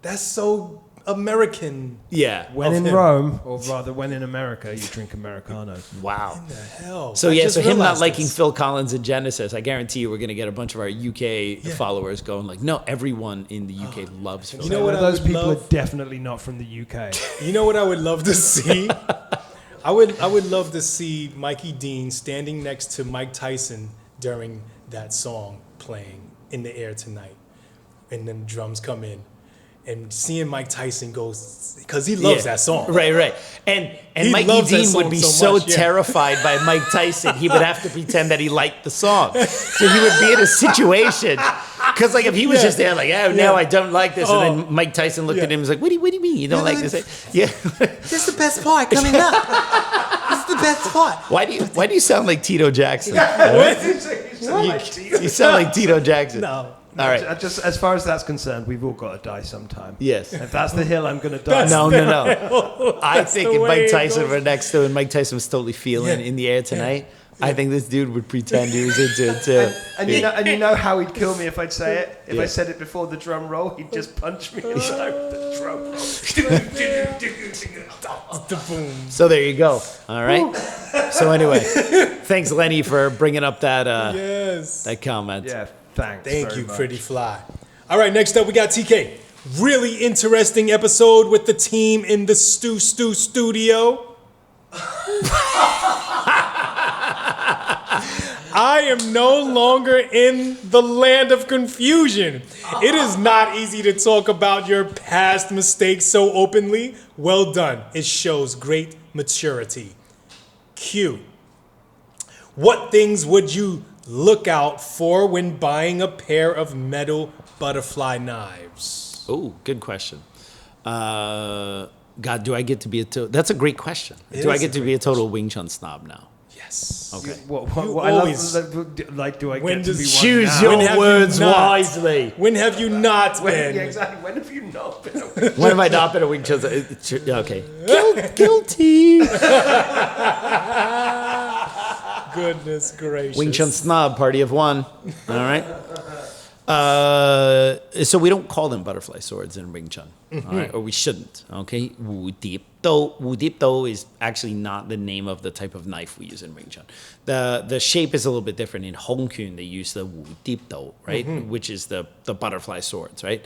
[SPEAKER 1] That's so American.
[SPEAKER 4] Yeah.
[SPEAKER 5] When
[SPEAKER 1] Of
[SPEAKER 5] in
[SPEAKER 1] him.
[SPEAKER 5] Rome, or rather when in America, you drink Americano.
[SPEAKER 4] Wow.
[SPEAKER 1] The hell.
[SPEAKER 4] So
[SPEAKER 1] I
[SPEAKER 4] yeah,
[SPEAKER 1] just
[SPEAKER 4] so him not
[SPEAKER 1] realized
[SPEAKER 4] liking
[SPEAKER 1] this.
[SPEAKER 4] Phil Collins and Genesis, I guarantee you we're gonna get a bunch of our UK followers going like, no, everyone in the UK loves Phil.
[SPEAKER 1] You know what I
[SPEAKER 5] those
[SPEAKER 1] would
[SPEAKER 5] people
[SPEAKER 1] love?
[SPEAKER 5] are definitely not from the UK.
[SPEAKER 1] You know what I would love to see? I would love to see Mikey Deane standing next to Mike Tyson during that song playing in the air tonight, and then drums come in, and seeing Mike Tyson goes because he loves
[SPEAKER 4] Yeah.
[SPEAKER 1] that song.
[SPEAKER 4] Right. And
[SPEAKER 1] He
[SPEAKER 4] Mikey
[SPEAKER 1] loves that
[SPEAKER 4] Deane would
[SPEAKER 1] song
[SPEAKER 4] be
[SPEAKER 1] so
[SPEAKER 4] so
[SPEAKER 1] much, yeah.
[SPEAKER 4] terrified by Mike Tyson, he would have to pretend that he liked the song. So he would be in a situation. Because like if he was
[SPEAKER 1] Yeah.
[SPEAKER 4] just there like, oh, no, I don't like this.
[SPEAKER 1] Oh.
[SPEAKER 4] And then Mike Tyson looked at him and was like, what do you mean you don't like this? Yeah.
[SPEAKER 1] This is the best part coming up. This is the best part.
[SPEAKER 4] Why do you sound like Tito Jackson? You sound like Tito Jackson.
[SPEAKER 1] No.
[SPEAKER 4] All right.
[SPEAKER 5] Just as far as that's concerned, we've all got to die sometime.
[SPEAKER 4] Yes.
[SPEAKER 5] If that's the hill I'm going to die.
[SPEAKER 4] No. I think
[SPEAKER 1] the
[SPEAKER 4] if
[SPEAKER 1] way
[SPEAKER 4] Mike
[SPEAKER 1] it
[SPEAKER 4] Tyson
[SPEAKER 1] goes.
[SPEAKER 4] were next to him, Mike Tyson was totally feeling
[SPEAKER 1] Yeah.
[SPEAKER 4] in the air tonight. I think this dude would pretend he was into it too.
[SPEAKER 5] And you know how he'd kill me if I'd say it? If I said it before the drum roll, he'd just punch me inside with the drum roll.
[SPEAKER 1] The boom.
[SPEAKER 4] So there you go. All right. So anyway, thanks Lenny for bringing up that
[SPEAKER 1] Yes.
[SPEAKER 4] that comment.
[SPEAKER 5] Yeah, thanks.
[SPEAKER 1] Thank
[SPEAKER 5] very
[SPEAKER 1] you,
[SPEAKER 5] much.
[SPEAKER 1] Pretty Fly. All right, next up we got TK. Really interesting episode with the team in the studio. I am no longer in the land of confusion. It is not easy to talk about your past mistakes so openly. Well done. It shows great maturity. Q. What things would you look out for when buying a pair of metal butterfly knives?
[SPEAKER 4] Oh, good question. God, do I get to be that's a great question.
[SPEAKER 1] It
[SPEAKER 4] Do I
[SPEAKER 1] is
[SPEAKER 4] get
[SPEAKER 1] a
[SPEAKER 4] to be a total Wing Chun snob now?
[SPEAKER 1] Yes.
[SPEAKER 4] Okay.
[SPEAKER 5] What
[SPEAKER 1] You
[SPEAKER 5] I
[SPEAKER 1] always-
[SPEAKER 5] love, like, do I
[SPEAKER 1] When
[SPEAKER 5] get to
[SPEAKER 1] does
[SPEAKER 5] be
[SPEAKER 4] Choose
[SPEAKER 5] one now?
[SPEAKER 4] your
[SPEAKER 1] When have you
[SPEAKER 4] words
[SPEAKER 1] not?
[SPEAKER 4] wisely.
[SPEAKER 1] When have you not
[SPEAKER 5] When,
[SPEAKER 1] been?
[SPEAKER 5] yeah, exactly. When have you not been?
[SPEAKER 4] When have I not been a Wing Chun? Okay. Guilty.
[SPEAKER 1] Goodness gracious.
[SPEAKER 4] Wing Chun snob, party of one. All right. So we don't call them butterfly swords in Wing Chun, all right? Or we shouldn't. Okay. Wu Deep Do is actually not the name of the type of knife we use in Wing Chun. The shape is a little bit different. In Hong Kong, they use the Wu Deep Do, right, which is the butterfly swords, right.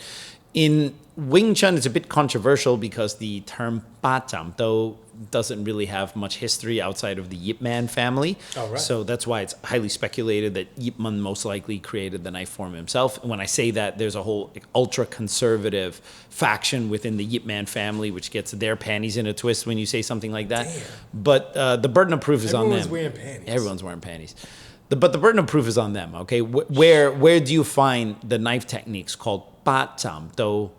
[SPEAKER 4] In Wing Chun, it's a bit controversial because the term Ba Cham Do doesn't really have much history outside of the Yip Man family.
[SPEAKER 1] Oh, right.
[SPEAKER 4] So that's why it's highly speculated that Yip Man most likely created the knife form himself. And when I say that, there's a whole ultra conservative faction within the Yip Man family, which gets their panties in a twist when you say something like that.
[SPEAKER 1] Damn.
[SPEAKER 4] But the burden of proof is on
[SPEAKER 1] Everyone's
[SPEAKER 4] them.
[SPEAKER 1] wearing panties.
[SPEAKER 4] Everyone's wearing panties. But the burden of proof is on them, okay? Where do you find the knife techniques called Ba Cham Do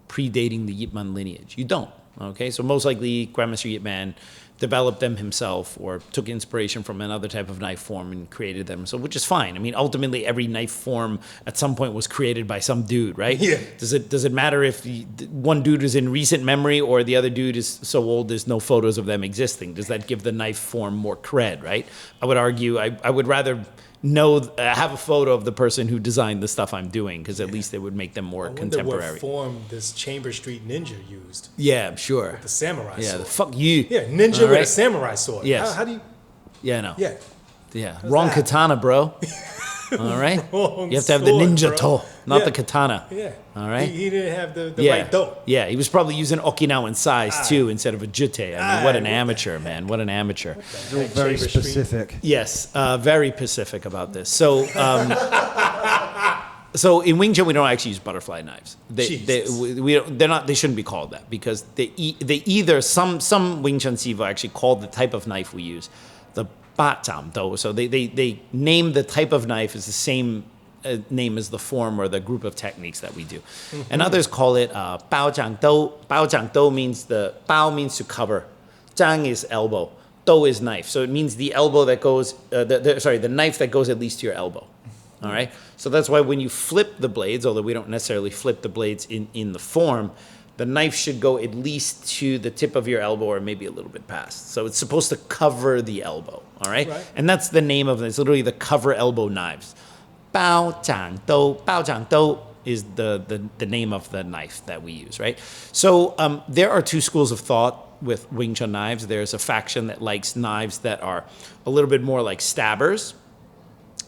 [SPEAKER 4] predating the Yip Man lineage? You don't, okay? So most likely Grandmaster Yip Man developed them himself or took inspiration from another type of knife form and created them, so which is fine. I mean, ultimately every knife form at some point was created by some dude, right?
[SPEAKER 1] Yeah.
[SPEAKER 4] Does it matter if one dude is in recent memory or the other dude is so old there's no photos of them existing? Does that give the knife form more cred, right? I would argue I would rather have a photo of the person who designed the stuff I'm doing, because at least it would make them more
[SPEAKER 1] I wonder
[SPEAKER 4] contemporary.
[SPEAKER 1] what form this Chamber Street ninja used.
[SPEAKER 4] Yeah, I'm sure.
[SPEAKER 1] The samurai
[SPEAKER 4] Yeah,
[SPEAKER 1] sword.
[SPEAKER 4] the fuck you.
[SPEAKER 1] Yeah, ninja
[SPEAKER 4] All
[SPEAKER 1] with a
[SPEAKER 4] right?
[SPEAKER 1] samurai sword.
[SPEAKER 4] Yes.
[SPEAKER 1] How do you?
[SPEAKER 4] Yeah, no.
[SPEAKER 1] Yeah.
[SPEAKER 4] Yeah, wrong katana, bro. All right?
[SPEAKER 1] Wrong
[SPEAKER 4] You have to have the
[SPEAKER 1] sword,
[SPEAKER 4] ninja
[SPEAKER 1] bro.
[SPEAKER 4] to, not
[SPEAKER 1] Yeah.
[SPEAKER 4] the katana.
[SPEAKER 1] Yeah.
[SPEAKER 4] All right?
[SPEAKER 1] He didn't have the
[SPEAKER 4] Yeah.
[SPEAKER 1] right dough.
[SPEAKER 4] Yeah, he was probably using Okinawan size too instead of a jute. I mean, what an
[SPEAKER 1] Aye.
[SPEAKER 4] amateur, man. What an amateur.
[SPEAKER 5] It's all very
[SPEAKER 1] Shaver Street.
[SPEAKER 5] specific.
[SPEAKER 4] Yes, very Pacific about this. So, so in Wing Chun, we don't actually use butterfly knives. They shouldn't be called that because some Wing Chun sifu actually call the type of knife we use the ba zham do. So they name the type of knife as the same name as the form or the group of techniques that we do. And others call it bao zhang do. Bao zhang do means bao means to cover. Zhang is elbow. Do is knife. So it means the elbow that goes, the knife that goes at least to your elbow. All right. So that's why when you flip the blades, although we don't necessarily flip the blades in the form, the knife should go at least to the tip of your elbow or maybe a little bit past. So it's supposed to cover the elbow. All right. And that's the name of it. It's literally the cover elbow knives. Bao zhang do is the name of the knife that we use, right? So there are two schools of thought with Wing Chun knives. There's a faction that likes knives that are a little bit more like stabbers.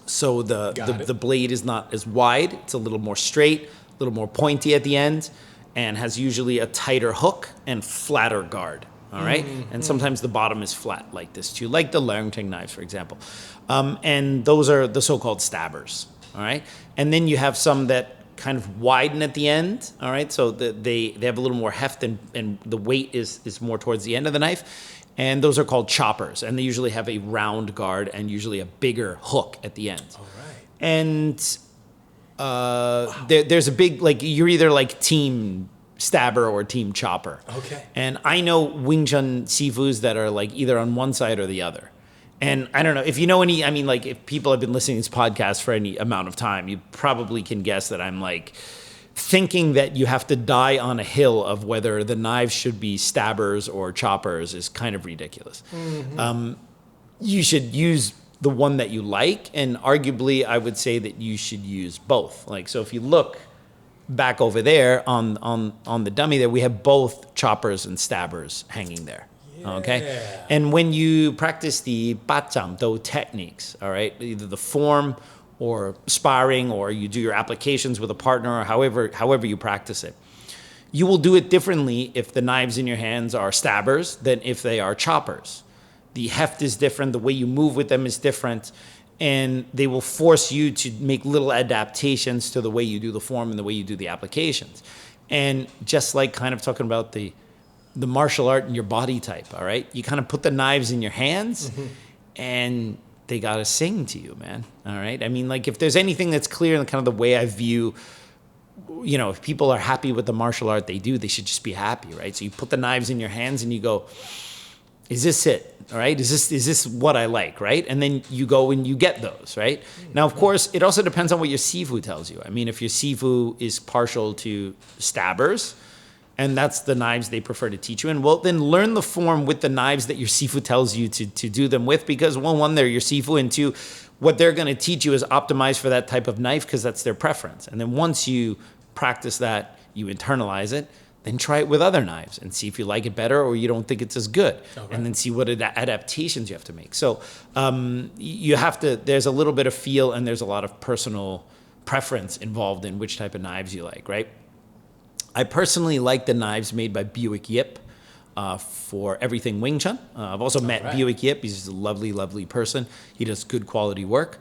[SPEAKER 4] So the blade is not as wide. It's a little more straight, a little more pointy at the end, and has usually a tighter hook and flatter guard. All right? And sometimes the bottom is flat like this too, like the Leungting knives, for example. And those are the so-called stabbers. All right? And then you have some that kind of widen at the end. All right? So they have a little more heft and the weight is more towards the end of the knife. And those are called choppers. And they usually have a round guard and usually a bigger hook at the end.
[SPEAKER 1] All right.
[SPEAKER 4] And there's a big, like, you're either like team stabber or team chopper.
[SPEAKER 1] Okay.
[SPEAKER 4] And I know Wing Chun sifus that are like either on one side or the other. And I don't know if you know any, I mean, like if people have been listening to this podcast for any amount of time, you probably can guess that I'm like thinking that you have to die on a hill of whether the knives should be stabbers or choppers is kind of ridiculous. You should use the one that you like, and arguably I would say that you should use both. Like, so if you look back over there on the dummy there, we have both choppers and stabbers hanging there. Okay? And when you practice the Bacham Do techniques, all right, either the form or sparring, or you do your applications with a partner, or however you practice it, you will do it differently if the knives in your hands are stabbers than if they are choppers. The heft is different, the way you move with them is different, and they will force you to make little adaptations to the way you do the form and the way you do the applications. And just like kind of talking about the martial art and your body type, all right? You kind of put the knives in your hands, and they got to sing to you, man, all right? I mean, like, if there's anything that's clear in kind of the way I view, you know, if people are happy with the martial art they do, they should just be happy, right? So you put the knives in your hands and you go, is this it, all right? Is this what I like, right? And then you go and you get those, right? Now, of course, it also depends on what your sifu tells you. I mean, if your sifu is partial to stabbers, and that's the knives they prefer to teach you in, well, then learn the form with the knives that your sifu tells you to do them with, because one, they're your sifu, and two, what they're going to teach you is optimized for that type of knife because that's their preference. And then once you practice that, you internalize it, then try it with other knives and see if you like it better or you don't think it's as good. Okay. And then see what adaptations you have to make. So you have to, there's a little bit of feel and there's a lot of personal preference involved in which type of knives you like, right? I personally like the knives made by Buick Yip for everything Wing Chun. I've also met Buick Yip. He's a lovely, lovely person. He does good quality work.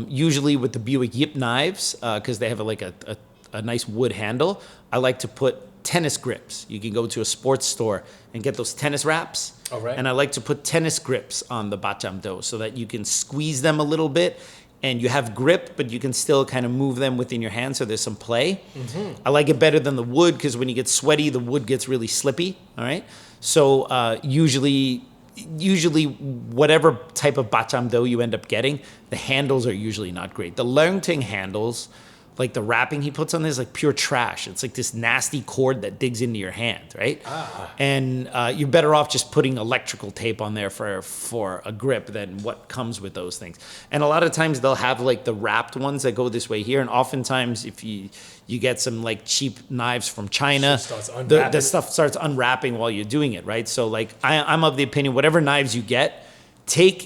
[SPEAKER 4] Usually with the Buick Yip knives, because they have a nice wood handle, I like to put tennis grips. You can go to a sports store and get those tennis wraps.
[SPEAKER 1] All right.
[SPEAKER 4] And I like to put tennis grips on the Bacham Do so that you can squeeze them a little bit and you have grip, but you can still kind of move them within your hand, so there's some play. I like it better than the wood because when you get sweaty, the wood gets really slippy, all right? So usually whatever type of Bacham Do you end up getting, the handles are usually not great. The Leungting handles, like the wrapping he puts on this, is like pure trash. It's like this nasty cord that digs into your hand, right? And you're better off just putting electrical tape on there for a grip than what comes with those things. And a lot of times they'll have like the wrapped ones that go this way here. And oftentimes if you get some like cheap knives from China, the stuff starts unwrapping while you're doing it, right? So like I'm of the opinion, whatever knives you get,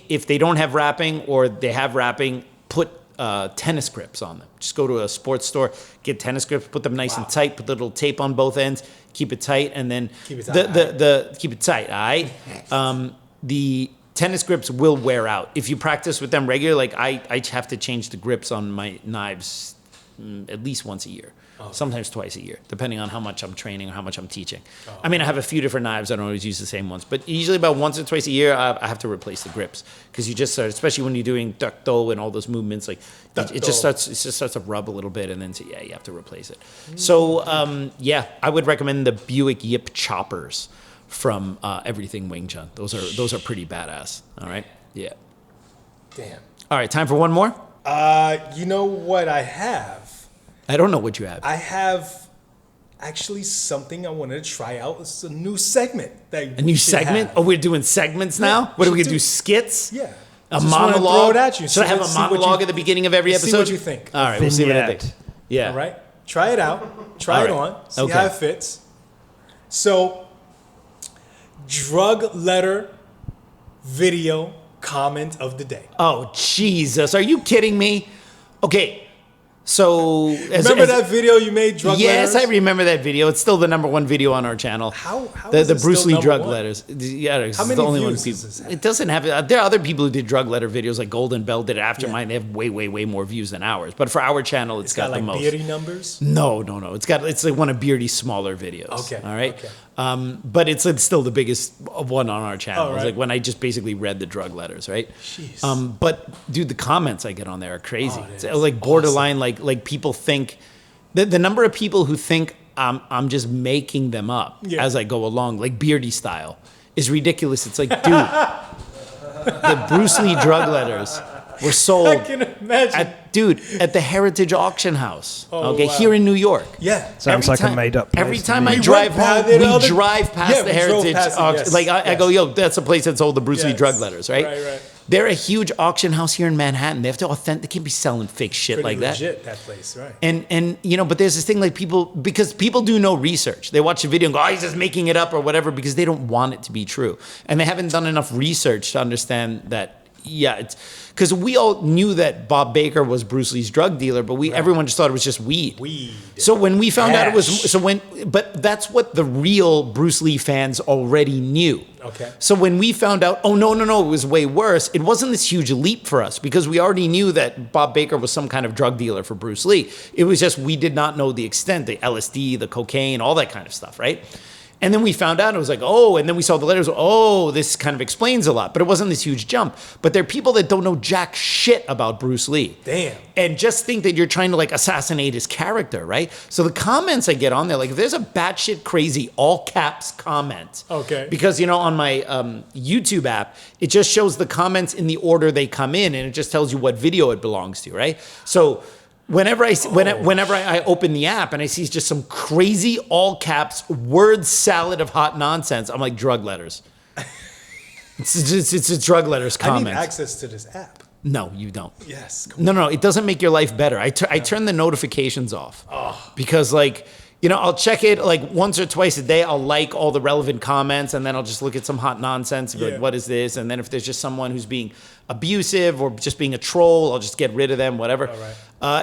[SPEAKER 4] if they don't have wrapping or they have wrapping, put tennis grips on them. Just go to a sports store, get tennis grips, put them nice and tight, put the little tape on both ends, keep it tight, and then keep it tight. All right. The tennis grips will wear out if you practice with them regularly. Like I have to change the grips on my knives at least once a year. Sometimes twice a year, depending on how much I'm training or how much I'm teaching. I mean, I have a few different knives. I don't always use the same ones, but usually about once or twice a year, I have to replace the grips because you just start, especially when you're doing duck do and all those movements, like it just starts to rub a little bit, and then you have to replace it. So I would recommend the Buick Yip choppers from Everything Wing Chun. Those are pretty badass. All right, yeah.
[SPEAKER 1] Damn.
[SPEAKER 4] All right, time for one more.
[SPEAKER 1] You know what I have?
[SPEAKER 4] I don't know what you have.
[SPEAKER 1] I have actually something I wanted to try out. It's a new segment.
[SPEAKER 4] A new segment?
[SPEAKER 1] Have.
[SPEAKER 4] Oh, we're doing segments now?
[SPEAKER 1] Yeah,
[SPEAKER 4] what are we going to do? Skits?
[SPEAKER 1] Yeah.
[SPEAKER 4] A
[SPEAKER 1] Just
[SPEAKER 4] monologue?
[SPEAKER 1] throw it at you.
[SPEAKER 4] Should I have a monologue at the beginning of every episode?
[SPEAKER 1] See what you think.
[SPEAKER 4] All right, we'll see what I think. Yeah.
[SPEAKER 1] All right. Try it out. Try it on. See
[SPEAKER 4] Okay.
[SPEAKER 1] how it fits. So, drug letter video comment of the day.
[SPEAKER 4] Oh, Jesus. Are you kidding me? Okay. So,
[SPEAKER 1] Remember that video you made, drug letters?
[SPEAKER 4] Yes, I remember that video. It's still the #1 video on our channel.
[SPEAKER 1] How
[SPEAKER 4] the
[SPEAKER 1] is it
[SPEAKER 4] Bruce
[SPEAKER 1] still
[SPEAKER 4] Lee drug
[SPEAKER 1] #1?
[SPEAKER 4] letters? Yeah, it's
[SPEAKER 1] How many
[SPEAKER 4] the only one
[SPEAKER 1] views
[SPEAKER 4] people.
[SPEAKER 1] does this have?
[SPEAKER 4] It doesn't have. There are other people who did drug letter videos, like Golden Bell did it after mine. They have way more views than ours. But for our channel, it's got
[SPEAKER 1] like
[SPEAKER 4] the most.
[SPEAKER 1] Birie numbers?
[SPEAKER 4] No. It's like one of Birdie's smaller videos.
[SPEAKER 1] Okay.
[SPEAKER 4] All right.
[SPEAKER 1] Okay.
[SPEAKER 4] But it's still the biggest one on our channel.
[SPEAKER 1] Oh,
[SPEAKER 4] It's
[SPEAKER 1] right.
[SPEAKER 4] like when I just basically read the drug letters, right?
[SPEAKER 1] Jeez.
[SPEAKER 4] But dude, the comments I get on there are crazy.
[SPEAKER 1] Oh,
[SPEAKER 4] It's
[SPEAKER 1] it is
[SPEAKER 4] like borderline, like people think the number of people who think I'm just making them up as I go along, like Beardy style, is ridiculous. It's like, dude, the Bruce Lee drug letters were sold.
[SPEAKER 1] I can imagine.
[SPEAKER 4] At the Heritage Auction House.
[SPEAKER 1] Oh,
[SPEAKER 4] okay,
[SPEAKER 1] wow.
[SPEAKER 4] here in New York.
[SPEAKER 1] Yeah.
[SPEAKER 5] Sounds like a made-up place
[SPEAKER 4] Every
[SPEAKER 5] to
[SPEAKER 4] time
[SPEAKER 5] me.
[SPEAKER 4] I
[SPEAKER 5] We
[SPEAKER 4] drive
[SPEAKER 1] went
[SPEAKER 4] home,
[SPEAKER 1] past it
[SPEAKER 4] we
[SPEAKER 1] other-
[SPEAKER 4] drive past
[SPEAKER 1] Yeah,
[SPEAKER 4] the
[SPEAKER 1] we drove
[SPEAKER 4] Heritage
[SPEAKER 1] past it,
[SPEAKER 4] Auction.
[SPEAKER 1] yes,
[SPEAKER 4] Like I
[SPEAKER 1] yes.
[SPEAKER 4] go, yo, that's the place that sold the Bruce Lee
[SPEAKER 1] Yes.
[SPEAKER 4] drug letters, right?
[SPEAKER 1] Right.
[SPEAKER 4] They're a huge auction house here in Manhattan. They have to authentic. They can't be selling fake shit
[SPEAKER 1] Pretty
[SPEAKER 4] like
[SPEAKER 1] legit, that place, right?
[SPEAKER 4] and but there's this thing like because people do no research. They watch a video and go, oh, he's just making it up or whatever because they don't want it to be true. And they haven't done enough research to understand that, it's because we all knew that Bob Baker was Bruce Lee's drug dealer, but everyone just thought it was just weed. So when we found out it was, but that's what the real Bruce Lee fans already knew.
[SPEAKER 1] Okay.
[SPEAKER 4] So when we found out, oh, no, it was way worse, it wasn't this huge leap for us because we already knew that Bob Baker was some kind of drug dealer for Bruce Lee. It was just we did not know the extent, the LSD, the cocaine, all that kind of stuff, right? And then we found out, it was like, oh, and then we saw the letters, oh, this kind of explains a lot. But it wasn't this huge jump. But there are people that don't know jack shit about Bruce Lee.
[SPEAKER 1] Damn.
[SPEAKER 4] And just think that you're trying to like assassinate his character, right? So the comments I get on there, like if there's a batshit crazy all caps comment.
[SPEAKER 1] Okay.
[SPEAKER 4] Because, on my YouTube app, it just shows the comments in the order they come in and it just tells you what video it belongs to, right? So whenever I open the app and I see just some crazy all caps word salad of hot nonsense, I'm like, drug letters. It's a drug letters comment.
[SPEAKER 1] I need access to this app.
[SPEAKER 4] No, you don't.
[SPEAKER 1] Yes.
[SPEAKER 4] No, it doesn't make your life better. I turn the notifications off because I'll check it like once or twice a day. I'll like all the relevant comments and then I'll just look at some hot nonsense. And be like, what is this? And then if there's just someone who's being abusive or just being a troll, I'll just get rid of them, whatever.
[SPEAKER 1] All right.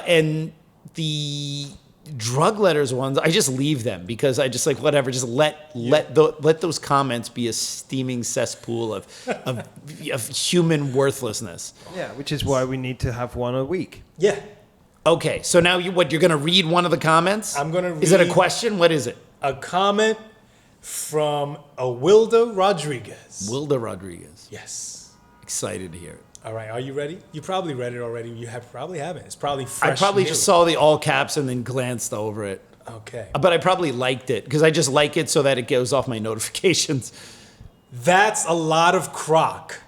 [SPEAKER 4] And the drug letters ones, I just leave them because I just like whatever. Just let those comments be a steaming cesspool of human worthlessness.
[SPEAKER 5] Yeah, which is why we need to have one a week.
[SPEAKER 1] Yeah.
[SPEAKER 4] Okay, so now you're going to read one of the comments?
[SPEAKER 1] I'm gonna
[SPEAKER 4] Is it a
[SPEAKER 1] read-
[SPEAKER 4] question? What is it?
[SPEAKER 1] A comment from Awilda Rodriguez.
[SPEAKER 4] Wilda Rodriguez.
[SPEAKER 1] Yes.
[SPEAKER 4] Excited to hear it.
[SPEAKER 1] All right, are you ready? You probably read it already. You probably haven't. It's probably fresh.
[SPEAKER 4] I probably
[SPEAKER 1] new.
[SPEAKER 4] just saw the all caps and then glanced over it.
[SPEAKER 1] Okay.
[SPEAKER 4] But I probably liked it because I just like it so that it goes off my notifications.
[SPEAKER 1] That's a lot of crock.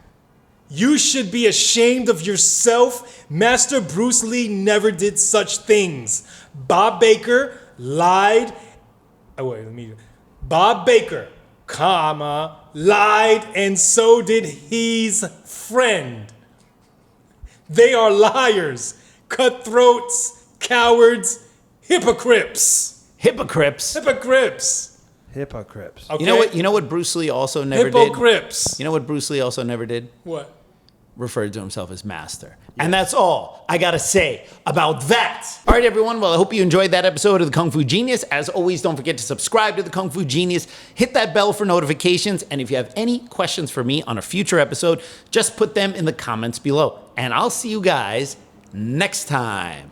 [SPEAKER 1] You should be ashamed of yourself. Master Bruce Lee never did such things. Bob Baker lied. Bob Baker, lied, and so did his friend. They are liars, cutthroats, cowards, hypocrips.
[SPEAKER 4] Hypocrips.
[SPEAKER 1] Hypocrips.
[SPEAKER 5] Hypocrips.
[SPEAKER 1] Okay?
[SPEAKER 4] You know what Bruce Lee also never did?
[SPEAKER 1] Hypocrips.
[SPEAKER 4] You know what Bruce Lee also never did?
[SPEAKER 1] What?
[SPEAKER 4] referred to himself as master. And that's all I gotta say about that. All right, everyone. Well, I hope you enjoyed that episode of the Kung Fu Genius. As always, don't forget to subscribe to the Kung Fu Genius. Hit that bell for notifications. And if you have any questions for me on a future episode, just put them in the comments below. And I'll see you guys next time.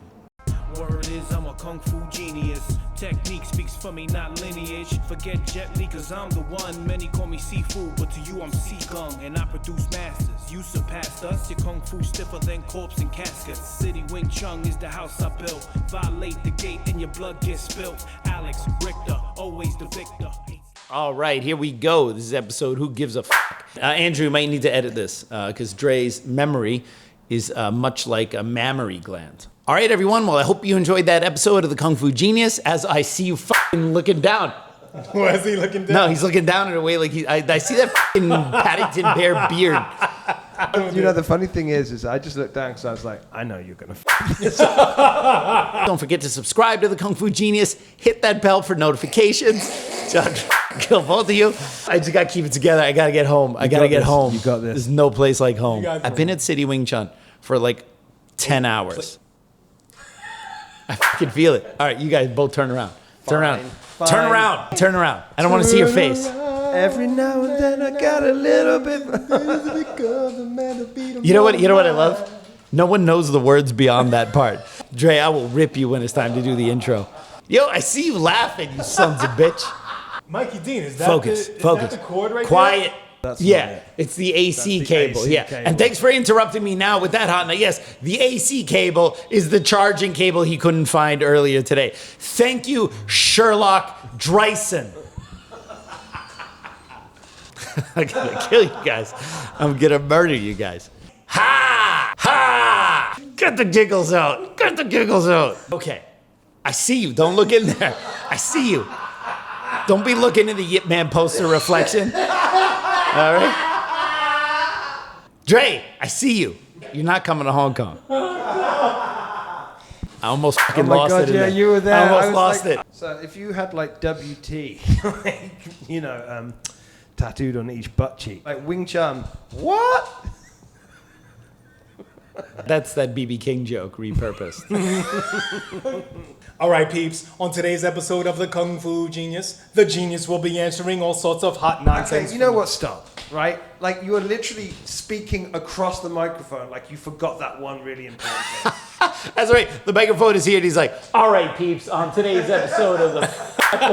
[SPEAKER 2] Word is I'm a kung fu genius. Technique speaks for me, not lineage. Forget Jet Li, cause I'm the one. Many call me seafood, but to you I'm sea gung. And I produce masters. You surpassed us. Your kung fu stiffer than corpse and caskets. City Wing Chun is the house I built. Violate the gate and your blood gets spilt. Alex Richter, always the victor.
[SPEAKER 4] All right, here we go. This is episode Who Gives a F***. Andrew, you might need to edit this because Dre's memory is much like a mammary gland. All right, everyone. Well, I hope you enjoyed that episode of the Kung Fu Genius. As I see you f***ing looking down.
[SPEAKER 1] Why is he looking down?
[SPEAKER 4] No, he's looking down in a way like I see that f***ing Paddington Bear beard.
[SPEAKER 5] You know, the funny thing is I just looked down because I was like, I know you're going to
[SPEAKER 4] Don't forget to subscribe to the Kung Fu Genius. Hit that bell for notifications. Kill both of you. I just got to keep it together. I got to get home. I got to get home.
[SPEAKER 5] You got this.
[SPEAKER 4] There's no place like home.
[SPEAKER 1] got
[SPEAKER 4] I've been at City Wing Chun for like 10 hours. I can feel it. All right, you guys both turn around. Turn around.
[SPEAKER 5] Fine.
[SPEAKER 4] Turn around. Turn around. I don't want to see your face.
[SPEAKER 5] Every now and then I got a little bit.
[SPEAKER 4] You know what I love? No one knows the words beyond that part. Dre, I will rip you when it's time to do the intro. Yo, I see you laughing, you sons of bitch.
[SPEAKER 1] Mikey Deane, is that
[SPEAKER 4] Focus.
[SPEAKER 1] that the cord right
[SPEAKER 4] Quiet.
[SPEAKER 5] That's
[SPEAKER 4] Yeah,
[SPEAKER 5] not it.
[SPEAKER 4] it's the AC
[SPEAKER 5] That's the
[SPEAKER 4] cable.
[SPEAKER 5] AC
[SPEAKER 4] Yeah,
[SPEAKER 5] cable.
[SPEAKER 4] and thanks for interrupting me now with that, Hotna. Yes, the AC cable is the charging cable he couldn't find earlier today. Thank you, Sherlock Dyson. I'm gonna kill you guys. I'm gonna murder you guys. Ha! Ha! Get the giggles out. Get the giggles out. Okay, I see you. Don't look in there. I see you. Don't be looking in the Yip Man poster reflection. All right? Dre, I see you. You're not coming to Hong Kong. I almost fucking
[SPEAKER 5] Oh my
[SPEAKER 4] lost
[SPEAKER 5] God,
[SPEAKER 4] it.
[SPEAKER 5] yeah,
[SPEAKER 4] in there.
[SPEAKER 5] you were there.
[SPEAKER 4] I almost
[SPEAKER 5] was
[SPEAKER 4] lost
[SPEAKER 5] like,
[SPEAKER 4] it.
[SPEAKER 5] So if you had like WT, like, you know, tattooed on each butt cheek, like Wing Chun, what?
[SPEAKER 4] That's that BB King joke repurposed.
[SPEAKER 1] All right, peeps. On today's episode of the Kung Fu Genius, the genius will be answering all sorts of hot nonsense.
[SPEAKER 5] Okay, you know what? Stop. Right? Like you are literally speaking across the microphone, like you forgot that one really important thing.
[SPEAKER 4] That's right. The microphone is here, and he's like, all right, peeps, on today's episode of the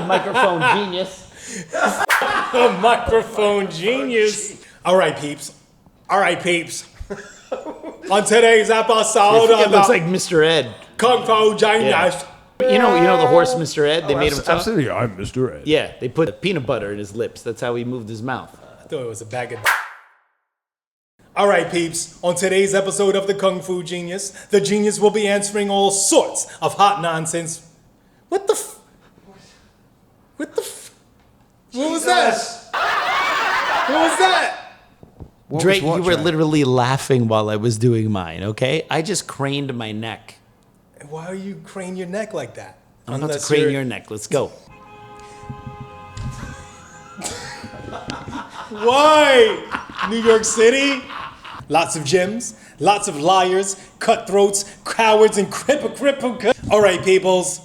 [SPEAKER 4] Microphone Genius.
[SPEAKER 1] The microphone genius. All right, peeps. All right, peeps. On today's episode
[SPEAKER 4] It
[SPEAKER 1] of
[SPEAKER 4] looks
[SPEAKER 1] the
[SPEAKER 4] like Mr. Ed.
[SPEAKER 1] Kung Fu Genius.
[SPEAKER 4] You know the horse Mr. Ed? They made him talk?
[SPEAKER 5] Absolutely, I'm Mr. Ed.
[SPEAKER 4] Yeah, they put peanut butter in his lips. That's how he moved his mouth.
[SPEAKER 1] I thought it was a bag of. All right, peeps. On today's episode of the Kung Fu Genius, the genius will be answering all sorts of hot nonsense. What the f? What the f? What was that? What was that?
[SPEAKER 4] Dre, you were literally laughing while I was doing mine, okay? I just craned my neck.
[SPEAKER 1] Why are you crane your neck like that?
[SPEAKER 4] I'm about to crane your neck. Let's go.
[SPEAKER 1] Why? New York City? Lots of gyms, lots of liars, cutthroats, cowards, and hippocrips. All right, peoples.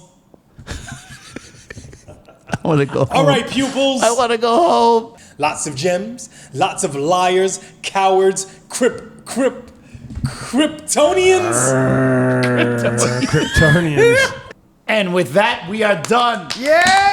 [SPEAKER 4] I want to go home.
[SPEAKER 1] All right, pupils.
[SPEAKER 4] I want to go home.
[SPEAKER 1] Lots of gyms, lots of liars, cowards, Kryptonians.
[SPEAKER 5] Kryptonians.
[SPEAKER 4] And with that, we are done.
[SPEAKER 5] Yeah!